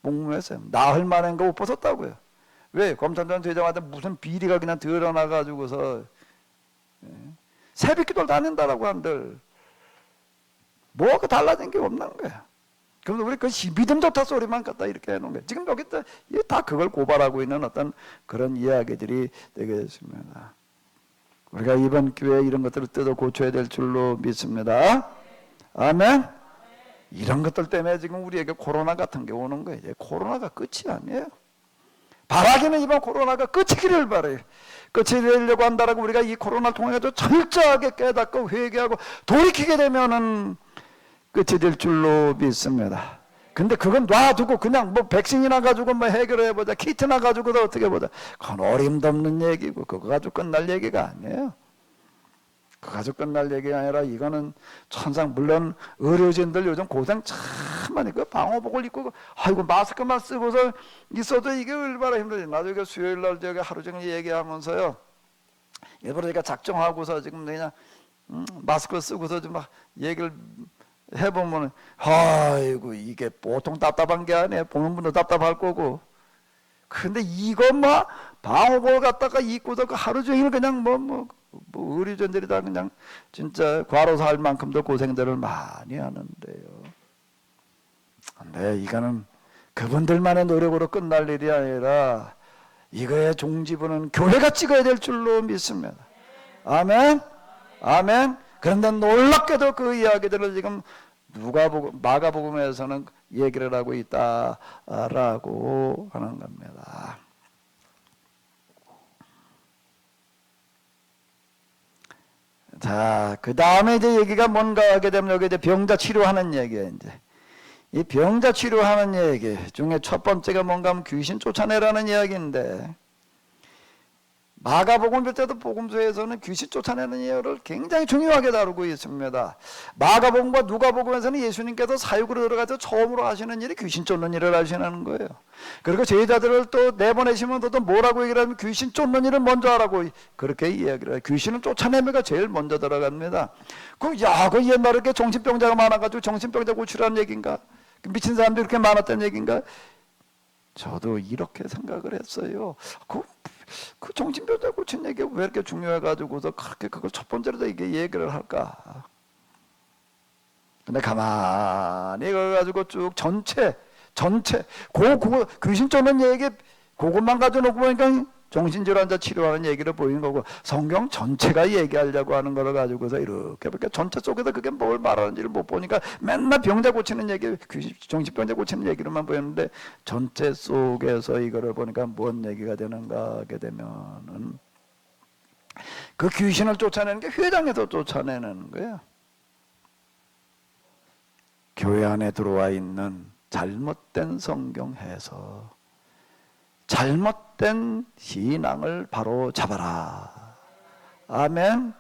복무했어요. 나흘 만에 옷 벗었다고요. 왜? 검찰총장 되자마자 무슨 비리가 그냥 드러나가지고서 새벽기도를 다닌다라고 한들 뭐가 달라진 게 없는 거야. 그럼 우리 그 믿음 좋다 소리만 갖다 이렇게 해놓은 거야. 지금 여기 다 그걸 고발하고 있는 어떤 그런 이야기들이 되겠습니다. 우리가 이번 기회에 이런 것들을 뜯어 고쳐야 될 줄로 믿습니다. 아멘. 이런 것들 때문에 지금 우리에게 코로나 같은 게 오는 거예요. 이제 코로나가 끝이 아니에요. 바라기는 이번 코로나가 끝이기를 바라요. 끝이 되려고 한다라고 우리가 이 코로나를 통해 철저하게 깨닫고 회개하고 돌이키게 되면은 끝이 될 줄로 믿습니다. 근데 그건 놔두고 그냥 백신이나 가지고 해결해보자, 키트나 가지고도 어떻게 보자. 그건 어림도 없는 얘기고 그거 가지고 끝날 얘기가 아니에요. 그거 가지고 끝날 얘기가 아니라 이거는 천상, 물론 의료진들 요즘 고생 참 많이 그 방호복을 입고 아이고 마스크만 쓰고서 있어도 이게 얼마나 힘들지. 나중에 수요일 날 저기 하루 종일 얘기하면서요. 일부러 제가 작정하고서 지금 그냥 마스크 쓰고서 좀 막 얘기를 해보면 아이고 이게 보통 답답한 게 아니에요. 보는 분도 답답할 거고. 근데 이것만 방호복을 갖다가 입고서 그 하루 종일 그냥 의료진들이 다 그냥 진짜 과로사 할 만큼도 고생들을 많이 하는데요. 근데 이거는 그분들만의 노력으로 끝날 일이 아니라 이거의 종지부는 교회가 찍어야 될 줄로 믿습니다. 아멘. 아멘. 그런데 놀랍게도 그 이야기들을 지금 마가복음에서는 얘기를 하고 있다라고 하는 겁니다. 자, 그 다음에 이제 얘기가 뭔가 하게 되면 여기 이제 병자 치료하는 얘기예요. 이제 이 병자 치료하는 얘기 중에 첫 번째가 뭔가 하면 귀신 쫓아내라는 이야기인데, 마가복음 때도 복음서에서는 귀신 쫓아내는 예를 굉장히 중요하게 다루고 있습니다. 마가복음과 누가복음에서는 예수님께서 사육으로 들어가서 처음으로 하시는 일이 귀신 쫓는 일을 하시는 거예요. 그리고 제자들을 또 내보내시면 또 뭐라고 얘기를 하면 귀신 쫓는 일을 먼저 하라고 그렇게 이야기를 해요. 귀신을 쫓아내면가 제일 먼저 들어갑니다. 그 옛날에 이렇게 정신병자가 많아가지고 정신병자 고치라는 얘기인가? 미친 사람들이 이렇게 많았다는 얘기인가? 저도 이렇게 생각을 했어요. 그 정신병자 고친 얘기가 왜 이렇게 중요해가지고서 그렇게 그걸 첫 번째로 이게 얘기를 할까? 근데 가만히 가가지고 쭉 전체 귀신 쫓는 얘기 그것만 가져놓고 보니까 정신질환자 치료하는 얘기를 보이는 거고, 성경 전체가 얘기하려고 하는 거를 가지고서 이렇게 보니까 전체 속에서 그게 뭘 말하는지를 못 보니까 맨날 병자 고치는 얘기, 정신병자 고치는 얘기로만 보였는데 전체 속에서 이거를 보니까 뭔 얘기가 되는가 하게 되면은 그 귀신을 쫓아내는 게 회당에서 쫓아내는 거예요. 교회 안에 들어와 있는 잘못된 성경 해석, 잘못된 신앙을 바로 잡아라. 아멘.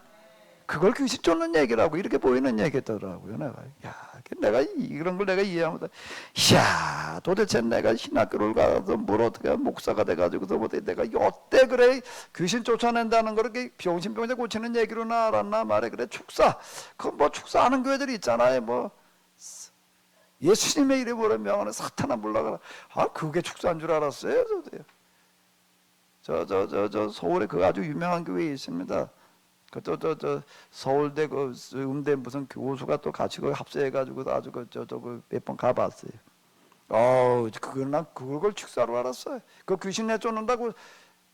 그걸 귀신 쫓는 얘기라고 이렇게 보이는 얘기더라고요. 내가 이런 걸 내가 이해하면, 이야, 도대체 내가 신학교를 가서 뭘 어떻게 목사가 돼가지고서 내가 이때 그래 귀신 쫓아낸다는 걸 이렇게 병신병자 고치는 얘기로나 알았나 말해. 그래 축사, 그 축사하는 교회들이 있잖아요. 예수님의 이름으로 명하는 사탄아 물러가라. 그게 축사한 줄 알았어요. 저 서울에 그 아주 유명한 교회 있습니다. 저 서울대 그 음대 무슨 교수가 또 같이 그 합세해가지고 아주 몇 번 가봤어요. 난 그걸 축사로 알았어요. 그 귀신 내쫓는다고.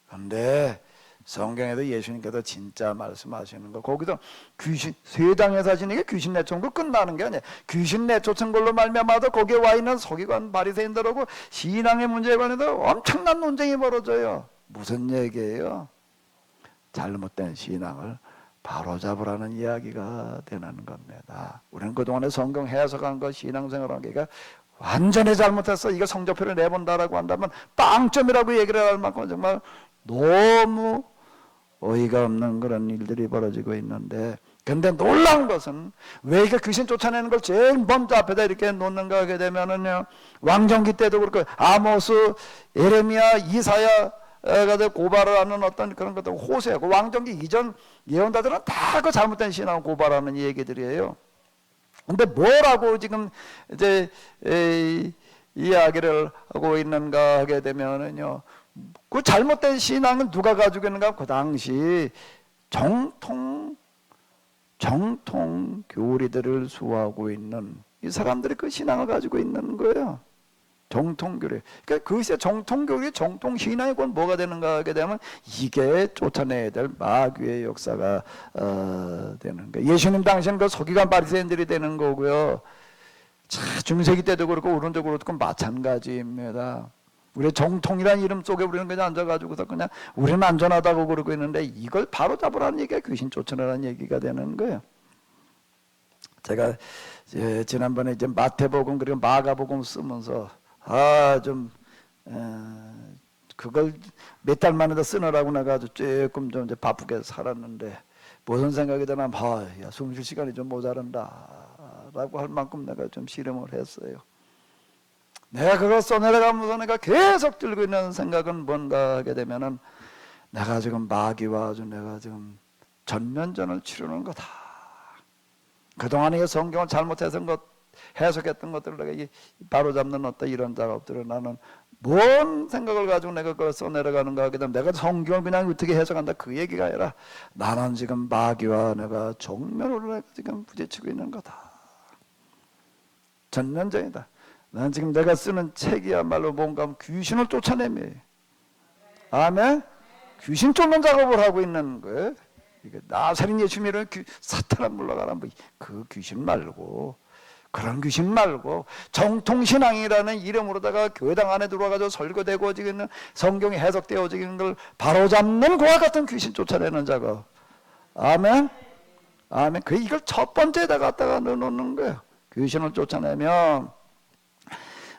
근데 성경에도 예수님께서 진짜 말씀하시는 거, 거기서 귀신, 세상에서 하시는 게 귀신 내쫓은 거 끝나는 게 아니에요. 귀신 내쫓은 걸로 말미암아서 거기에 와 있는 서기관 바리새인들하고 신앙의 문제에 관해서 엄청난 논쟁이 벌어져요. 무슨 얘기예요? 잘못된 신앙을 바로잡으라는 이야기가 되는 겁니다. 우리는 그동안에 성경 해석한 거 신앙생활한 게 완전히 잘못했어. 이거 성적표를 내본다라고 한다면 빵점이라고 얘기를 할 만큼 정말 너무 어이가 없는 그런 일들이 벌어지고 있는데, 근데 놀라운 것은 왜 이게 귀신 쫓아내는 걸 제일 먼저 앞에다 이렇게 놓는가 하게 되면은요, 왕정기 때도 그렇고 아모스, 예레미야, 이사야가 고발을 하는 어떤 그런 것들, 호세, 그 왕정기 이전 예언자들은 다 그 잘못된 신앙을 고발하는 얘기들이에요. 근데 뭐라고 지금 이제 이야기를 하고 있는가 하게 되면은요, 그 잘못된 신앙은 누가 가지고 있는가? 그 당시 정통 교리들을 수호하고 있는 이 사람들이 그 신앙을 가지고 있는 거예요. 정통 교리. 그러니까 그것이 정통 교리, 정통 신앙이 곧 뭐가 되는가 하게 되면 이게 쫓아내야 될 마귀의 역사가 되는 거예요. 예수님 당시에는 그 서기관 바리새인들이 되는 거고요. 중세기 때도 그렇고 오른쪽으로 그렇고 마찬가지입니다. 우리 정통이라는 이름 속에 우리는 그냥 앉아가지고서 그냥 우리는 안전하다고 그러고 있는데, 이걸 바로 잡으라는 얘기가 귀신 쫓아내라는 얘기가 되는 거예요. 제가 지난번에 이제 마태복음 그리고 마가복음 쓰면서 그걸 몇 달 만에 다 쓰느라고 내가 아주 조금 좀 이제 바쁘게 살았는데, 무슨 생각이 드나, 야, 숨 쉴 시간이 좀 모자란다라고 할 만큼 내가 좀 씨름을 했어요. 내가 그걸 써내려가면서 내가 계속 들고 있는 생각은 뭔가 하게 되면은, 내가 지금 마귀와 아주 내가 지금 전면전을 치르는 거다. 그동안에 성경을 잘못 해석했던 것들을 내가 바로 잡는 어떤 이런 작업들을 나는 뭔 생각을 가지고 내가 그걸 써내려가는가 하게 되면, 내가 성경을 그냥 어떻게 해석한다 그 얘기가 아니라, 나는 지금 마귀와 내가 정면으로 내가 지금 부딪히고 있는 거다. 전면전이다. 난 지금 내가 쓰는 책이야말로 뭔가 귀신을 쫓아내며, 아멘? 귀신 쫓는 작업을 하고 있는 거예요. 나사렛 예수님이라는 사탄아 물러가라, 그 귀신 말고, 그런 귀신 말고 정통신앙이라는 이름으로다가 교회당 안에 들어와가지고 설교되고 있는 성경이 해석되어지는 지는 걸 바로잡는 그와 같은 귀신 쫓아내는 작업. 아멘? 아멘. 이걸 첫 번째에다 갖다가 넣어놓는 거예요. 귀신을 쫓아내면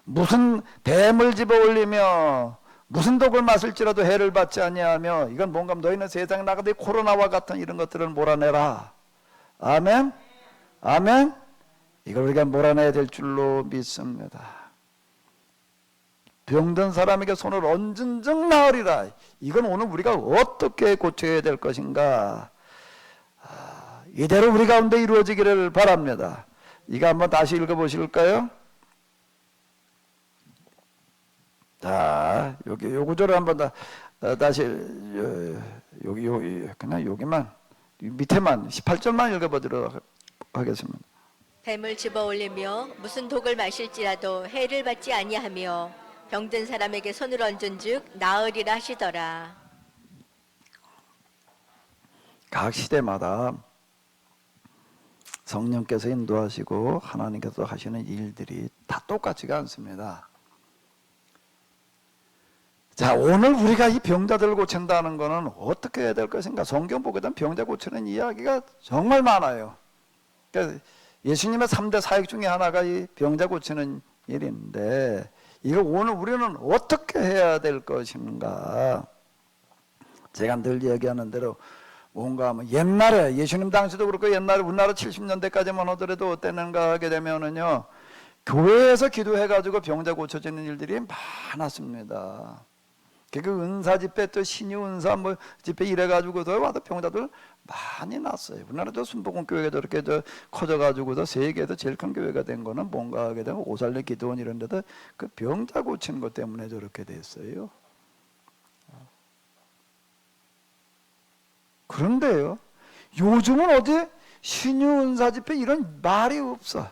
무슨 뱀을 집어올리며 무슨 독을 마실지라도 해를 받지 아니하며, 이건 뭔가 너희는 세상에 나가도 코로나와 같은 이런 것들을 몰아내라. 아멘? 아멘? 이걸 우리가 몰아내야 될 줄로 믿습니다. 병든 사람에게 손을 얹은 즉 나으리라. 이건 오늘 우리가 어떻게 고쳐야 될 것인가, 이대로 우리 가운데 이루어지기를 바랍니다. 이거 한번 다시 읽어보실까요? 자, 요 구절을 한번 다시 그냥 여기만 밑에만 18절만 읽어보도록 하겠습니다. 뱀을 집어올리며 무슨 독을 마실지라도 해를 받지 아니하며 병든 사람에게 손을 얹은즉 나으리라 하시더라. 각 시대마다 성령께서 인도하시고 하나님께서 하시는 일들이 다 똑같지가 않습니다. 자, 오늘 우리가 이 병자들을 고친다는 것은 어떻게 해야 될 것인가? 성경 보게 되면 병자 고치는 이야기가 정말 많아요. 그러니까 예수님의 3대 사역 중에 하나가 이 병자 고치는 일인데, 이거 오늘 우리는 어떻게 해야 될 것인가? 제가 늘 얘기하는 대로 뭔가 하면, 옛날에 예수님 당시도 그렇고 옛날에 우리나라 70년대까지만 하더라도 어땠는가 하게 되면은요, 교회에서 기도해가지고 병자 고쳐지는 일들이 많았습니다. 그 은사 집회, 또 신유 은사 집회 이래가지고도 와도 병자들 많이 났어요. 우리나라도 순복음 교회가 저렇게 커져가지고도 세계에서 제일 큰 교회가 된 거는 뭔가 하게 되면 오살레 기도원 이런 데도 그 병자 고치는 것 때문에 저렇게 됐어요. 그런데요, 요즘은 어디 신유 은사 집회 이런 말이 없어.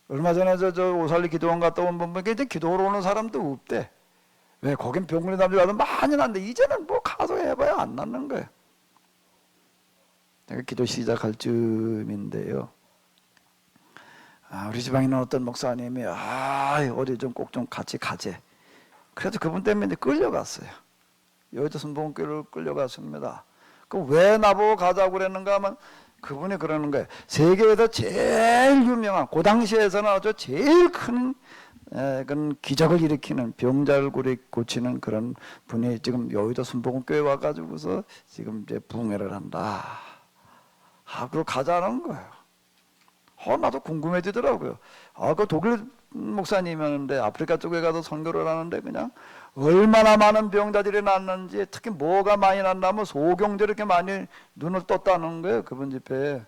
얼마 전에 저 오살레 기도원 갔다 온 분 보니까 이제 기도하러 오는 사람도 없대. 왜? 거긴 병문의 담비 와도 많이 났는데 이제는 뭐 가서 해봐야 안 낫는 거예요. 내가 기도 시작할 즈음인데요, 우리 지방에 있는 어떤 목사님이 어디 좀 꼭 좀 같이 가재. 그래서 그분 때문에 끌려갔어요. 여의도 순복음교회를 끌려갔습니다. 그 왜 나보고 가자고 그랬는가 하면 그분이 그러는 거예요. 세계에서 제일 유명한, 그 당시에서는 아주 제일 큰 그런 기적을 일으키는, 병자를 고치는 그런 분이 지금 여의도 순복음교회 와가지고서 지금 이제 부흥회를 한다. 그걸 가자는 거예요. 나도 궁금해지더라고요. 그 독일 목사님이었는데 아프리카 쪽에 가서 선교를 하는데 그냥 얼마나 많은 병자들이 났는지, 특히 뭐가 많이 났냐면 소경들이 이렇게 많이 눈을 떴다는 거예요. 그분 집회에.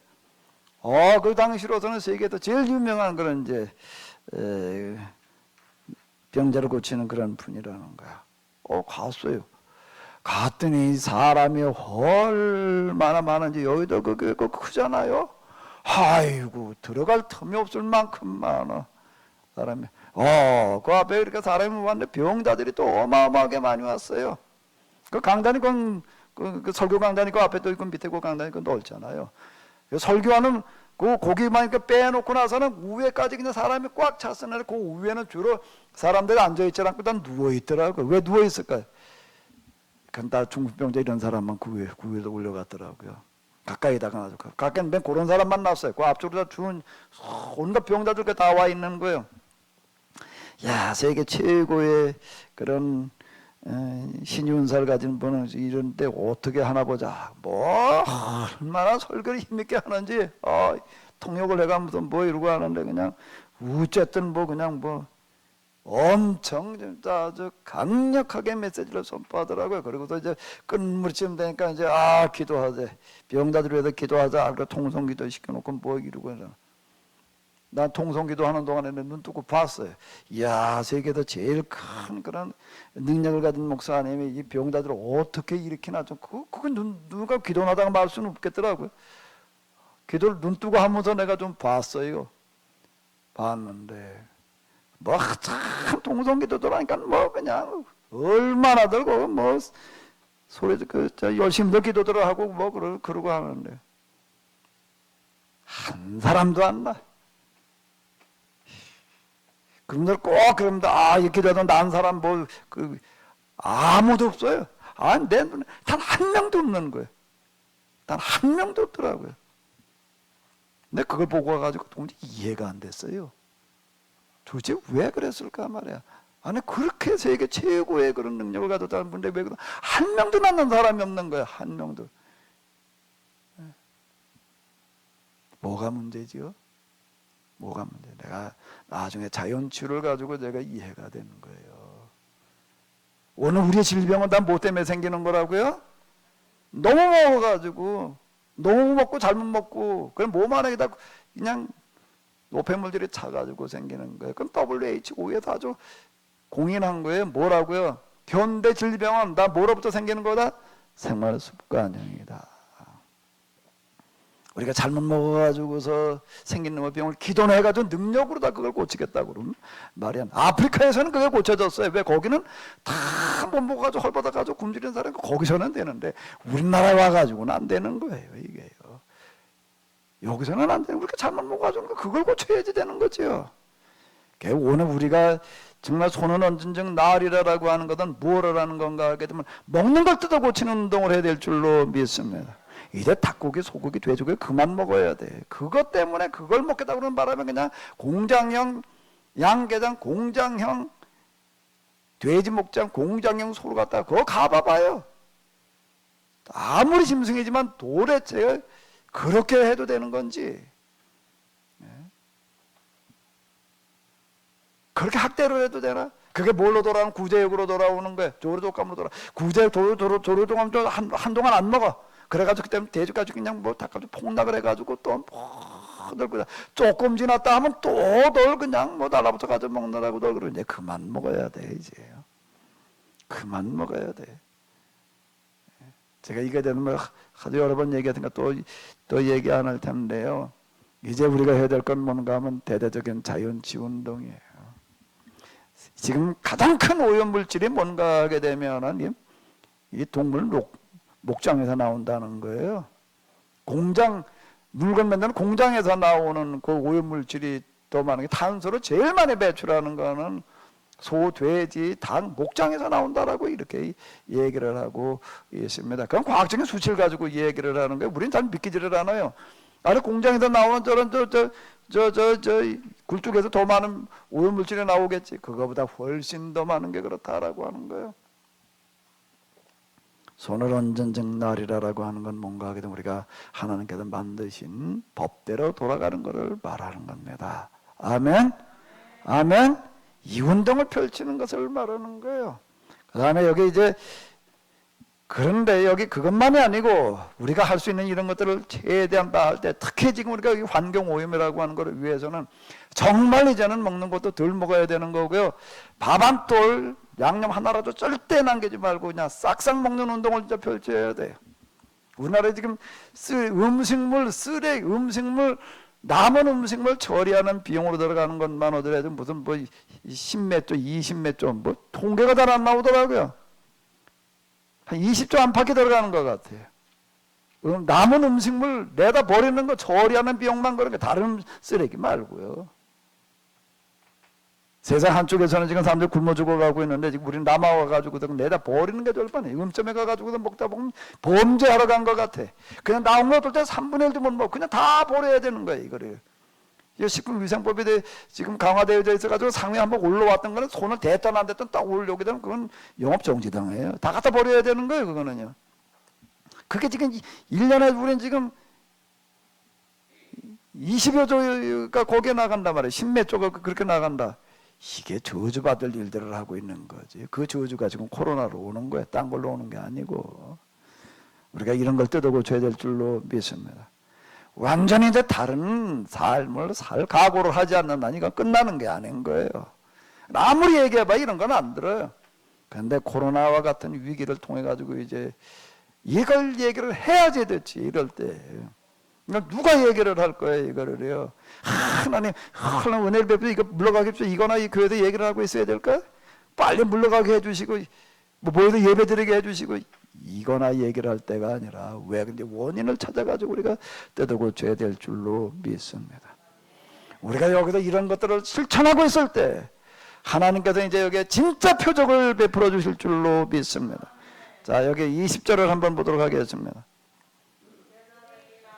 그 당시로서는 세계에서 제일 유명한 그런 이제 병자를 고치는 그런 분이라는 거야. 갔어요. 갔더니 사람이 얼마나 많은지, 여의도 그 크잖아요. 아이고, 들어갈 틈이 없을 만큼 많아 사람이. 그 앞에 이렇게 사람이 왔는데 병자들이 또 어마어마하게 많이 왔어요. 그 강단이 그 설교 강단이 그 앞에 또 있고 밑에 그 강단이 그 넓잖아요. 설교하는 그 고기만 이렇게 빼놓고 나서는 위에까지 그냥 사람이 꽉 찼었는데 그 위에는 주로 사람들이 앉아있지 않고 다 누워있더라고요. 왜 누워있을까요? 그건 다 중풍병자 이런 사람만 그 위에도 올려갔더라고요. 가까이다가 나서 가까이 맨 그런 사람만 났어요. 그 앞쪽으로 다 주는 온갖 병자들 다 와 있는 거예요. 야, 세계 최고의 그런 신의 은사를 가진 분은 이런데 어떻게 하나 보자. 얼마나 설교를 힘있게 하는지 통역을 해가면서 이러고 하는데 그냥 어쨌든 그냥 엄청 진짜 아주 강력하게 메시지를 선포하더라고요. 그리고서 이제 끝물쯤 되니까 이제 기도하자. 병자들 위해서 기도하자. 그래 통성기도 시켜놓고 이러고 해서. 난 통성기도 하는 동안에 눈 뜨고 봤어요. 이야, 세계에서 제일 큰 그런 능력을 가진 목사님이 이 병자들을 어떻게 일으키나 좀 그건 누가 기도하다가 말 수는 없겠더라고요. 기도를 눈 뜨고 하면서 내가 좀 봤어요. 봤는데 참 통성기도들 하니까 그냥 얼마나 들고 소리 열심히 기도들을 하고 그러고 하는데 한 사람도 안 나. 그분들 꼭 그럽니다. 이렇게 되도 난 사람 아무도 없어요. 내 눈에 단 한 명도 없는 거예요. 단 한 명도 없더라고요. 근데 그걸 보고 와가지고 도무지 이해가 안 됐어요. 도대체 왜 그랬을까 말이야. 그렇게 세계 최고의 그런 능력을 가졌다는 분인데 왜 한 명도 낳는 사람이 없는 거야. 한 명도. 뭐가 문제지요? 뭐가 문제? 내가 나중에 자연치유를 가지고 내가 이해가 되는 거예요. 오늘 우리의 질병은 다 뭐 때문에 생기는 거라고요? 너무 먹어가지고, 너무 먹고 잘못 먹고, 그럼 몸 안에다 그냥 노폐물들이 차가지고 생기는 거예요. 그럼 WHO에서 아주 공인한 거예요. 뭐라고요? 현대 질병은 다 뭐로부터 생기는 거다? 생활 습관형이다. 우리가 잘못 먹어가지고서 생긴 병을 기도해가지고 능력으로 다 그걸 고치겠다고 그러면 말이 안 돼. 아프리카에서는 그게 고쳐졌어요. 왜? 거기는 다 못 먹어가지고 헐벗어가지고 굶주리는 사람이 거기서는 되는데 우리나라에 와가지고는 안 되는 거예요. 이게요. 여기서는 안 되는. 우리가 잘못 먹어가지고 그걸 고쳐야지 되는 거죠. 오늘 우리가 정말 손은 얹은 즉 나으리라라고 하는 것은 무엇을 하는 건가 하게 되면 먹는 걸 뜯어 고치는 운동을 해야 될 줄로 믿습니다. 이제 닭고기, 소고기, 돼지고기 그만 먹어야 돼. 그것 때문에 그걸 먹겠다고 그러는 바람에 그냥 공장형 양계장, 공장형 돼지 목장, 공장형 소를 갖다가 그거 가봐봐요. 아무리 심승이지만 도대체 그렇게 해도 되는 건지, 그렇게 학대로 해도 되나? 그게 뭘로 돌아오는? 구제역으로 돌아오는 거예요. 조류독감으로 돌아. 구제역, 조류독감 한동안 안 먹어. 그래가지고 그때 돼지까지 그냥 닭까지 폭락을 해가지고 또 널고 조금 지났다 하면 또 널 그냥 달라붙어 가지고 먹느라고 널 그러는데 그만 먹어야 돼. 이제 그만 먹어야 돼. 제가 이게 되면 하도 여러 번 얘기하니까 또 얘기 안 할 텐데요. 이제 우리가 해야 될 건 뭔가 하면 대대적인 자연치유 운동이에요. 지금 가장 큰 오염물질이 뭔가 하게 되면 이 동물 목장에서 나온다는 거예요. 물건 만드는 공장에서 나오는 그 오염물질이 더 많은 게, 탄소를 제일 많이 배출하는 거는 소, 돼지, 닭, 목장에서 나온다라고 이렇게 얘기를 하고 있습니다. 그건 과학적인 수치를 가지고 얘기를 하는 거예요. 우리는 잘 믿기지를 않아요. 아니 공장에서 나오는 저런 굴뚝에서 더 많은 오염물질이 나오겠지. 그거보다 훨씬 더 많은 게 그렇다라고 하는 거예요. 손을 얹은 즉 나리라라고 하는 건 뭔가 하게 되면 우리가 하나님께서 만드신 법대로 돌아가는 것을 말하는 겁니다. 아멘. 아멘. 이 운동을 펼치는 것을 말하는 거예요. 그 다음에 여기 이제 그런데 여기 그것만이 아니고 우리가 할 수 있는 이런 것들을 최대한 다 할 때 특히 지금 우리가 환경 오염이라고 하는 것을 위해서는 정말 이제는 먹는 것도 덜 먹어야 되는 거고요. 밥 한 톨 양념 하나라도 절대 남기지 말고 그냥 싹싹 먹는 운동을 진짜 펼쳐야 돼요. 우리나라에 지금 음식물 남은 음식물 처리하는 비용으로 들어가는 것만 하더라도 무슨 뭐 10몇 조, 20몇 조 뭐 통계가 잘 안 나오더라고요. 한 20조 안팎이 들어가는 것 같아요. 남은 음식물 내다 버리는 거 처리하는 비용만 그런 게 다른 쓰레기 말고요. 세상 한쪽에서는 지금 사람들이 굶어 죽어가고 있는데 지금 우리는 남아와가지고 내다 버리는 게 절반이에요. 음점에 가가지고 먹다 보면 범죄하러 간 것 같아. 그냥 나온 거 때 3분의 1도 못 먹고 그냥 다 버려야 되는 거예요. 이거를. 식품위생법에 대해 지금 강화되어 있어가지고 상위에 한번 올라왔던 거는 손을 댔든 안 댔든 딱 올려오게 되면 그건 영업정지당해요. 다 갖다 버려야 되는 거예요. 그거는요. 그게 지금 1년에 우리는 지금 20여 조가 거기에 나간단 말이에요. 10몇 조가 그렇게 나간다. 이게 저주받을 일들을 하고 있는 거지. 그 저주가 지금 코로나로 오는 거야. 딴 걸로 오는 게 아니고. 우리가 이런 걸 뜯어고쳐야 될 줄로 믿습니다. 완전히 이제 다른 삶을 살 각오를 하지 않는 한 이건 끝나는 게 아닌 거예요. 아무리 얘기해봐 이런 건 안 들어요. 그런데 코로나와 같은 위기를 통해 가지고 이제 이걸 얘기를 해야지 됐지 이럴 때. 누가 얘기를 할 거예요 이거를요. 하나님 은혜를 베풀어 이거 물러가게 해주시고 이거나 이 교회도 얘기를 하고 있어야 될까? 빨리 물러가게 해주시고 모여서 예배드리게 해주시고 이거나 얘기를 할 때가 아니라 왜 근데 원인을 찾아가지고 우리가 뜯어고쳐야 될 줄로 믿습니다. 우리가 여기서 이런 것들을 실천하고 있을 때 하나님께서 이제 여기에 진짜 표적을 베풀어 주실 줄로 믿습니다. 자 여기 20절을 한번 보도록 하겠습니다.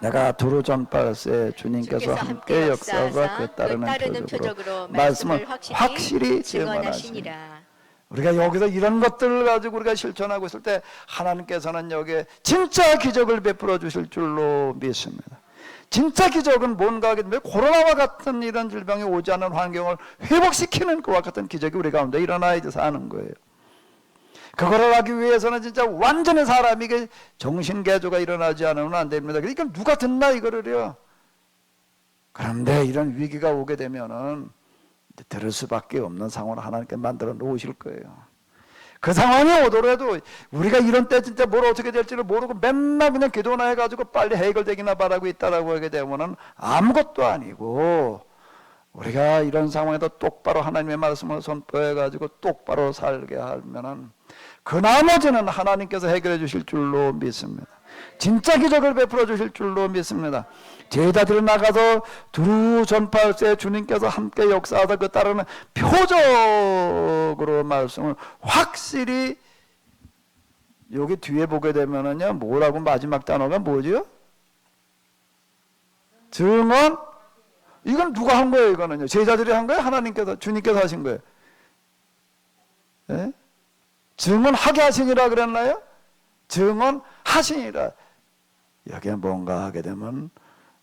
내가 두루 전파할세 주님께서 함께 역사와 그 따르는 표적으로 말씀을 확실히 증언하시니라. 우리가 여기서 이런 것들을 가지고 우리가 실천하고 있을 때 하나님께서는 여기에 진짜 기적을 베풀어 주실 줄로 믿습니다. 진짜 기적은 뭔가 하겠는데 코로나와 같은 이런 질병이 오지 않는 환경을 회복시키는 그와 같은 기적이 우리 가운데 일어나야 사는 거예요. 그거를 하기 위해서는 진짜 완전히 사람에게 정신개조가 일어나지 않으면 안 됩니다. 그러니까 누가 듣나 이거를요. 그런데 이런 위기가 오게 되면은 들을 수밖에 없는 상황을 하나님께 만들어 놓으실 거예요. 그 상황이 오더라도 우리가 이런 때 진짜 뭘 어떻게 될지를 모르고 맨날 그냥 기도나 해가지고 빨리 해결되기나 바라고 있다라고 하게 되면은 아무것도 아니고 우리가 이런 상황에도 똑바로 하나님의 말씀을 선포해가지고 똑바로 살게 하면은 그 나머지는 하나님께서 해결해 주실 줄로 믿습니다. 진짜 기적을 베풀어 주실 줄로 믿습니다. 제자들이 나가서 두루 전파할 때 주님께서 함께 역사하다 그 따르는 표적으로 말씀을 확실히 여기 뒤에 보게 되면은요 뭐라고 마지막 단어가 뭐죠? 증언? 이건 누가 한 거예요? 이거는요 제자들이 한 거예요? 하나님께서 주님께서 하신 거예요? 예? 증언하게 하시니라 그랬나요? 증언하시니라. 여기에 뭔가 하게 되면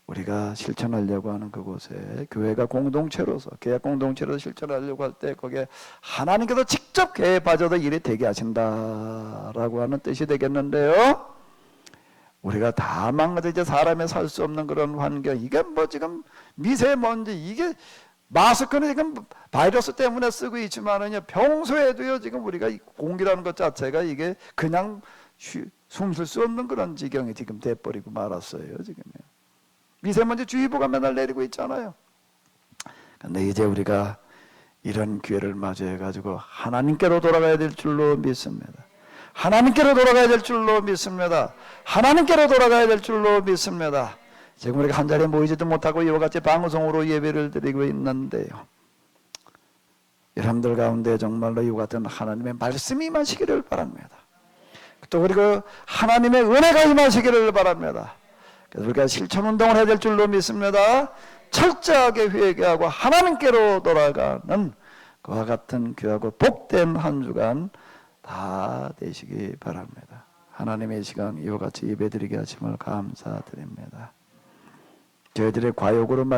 우리가 실천하려고 하는 그곳에 교회가 공동체로서 계약 공동체로서 실천하려고 할 때 거기에 하나님께서 직접 개입하셔서 일이 되게 하신다라고 하는 뜻이 되겠는데요. 우리가 다 망가져 이제 사람이 살 수 없는 그런 환경 이게 뭐 지금 미세먼지 이게 마스크는 지금 바이러스 때문에 쓰고 있지만은요 평소에도요 지금 우리가 공기라는 것 자체가 이게 그냥 숨 쉴 수 없는 그런 지경이 지금 돼버리고 말았어요 지금요. 미세먼지 주의보가 맨날 내리고 있잖아요. 근데 이제 우리가 이런 기회를 맞이해가지고 하나님께로 돌아가야 될 줄로 믿습니다. 하나님께로 돌아가야 될 줄로 믿습니다. 하나님께로 돌아가야 될 줄로 믿습니다. 지금 우리가 한 자리에 모이지도 못하고 이와 같이 방송으로 예배를 드리고 있는데요. 여러분들 가운데 정말로 이와 같은 하나님의 말씀이 임하시기를 바랍니다. 또 그리고 하나님의 은혜가 임하시기를 바랍니다. 그래서 우리가 실천운동을 해야 될 줄로 믿습니다. 철저하게 회개하고 하나님께로 돌아가는 그와 같은 귀하고 복된 한 주간 다 되시기 바랍니다. 하나님의 시간 이와 같이 예배드리게 하심을 감사드립니다. 저희들의 과욕으로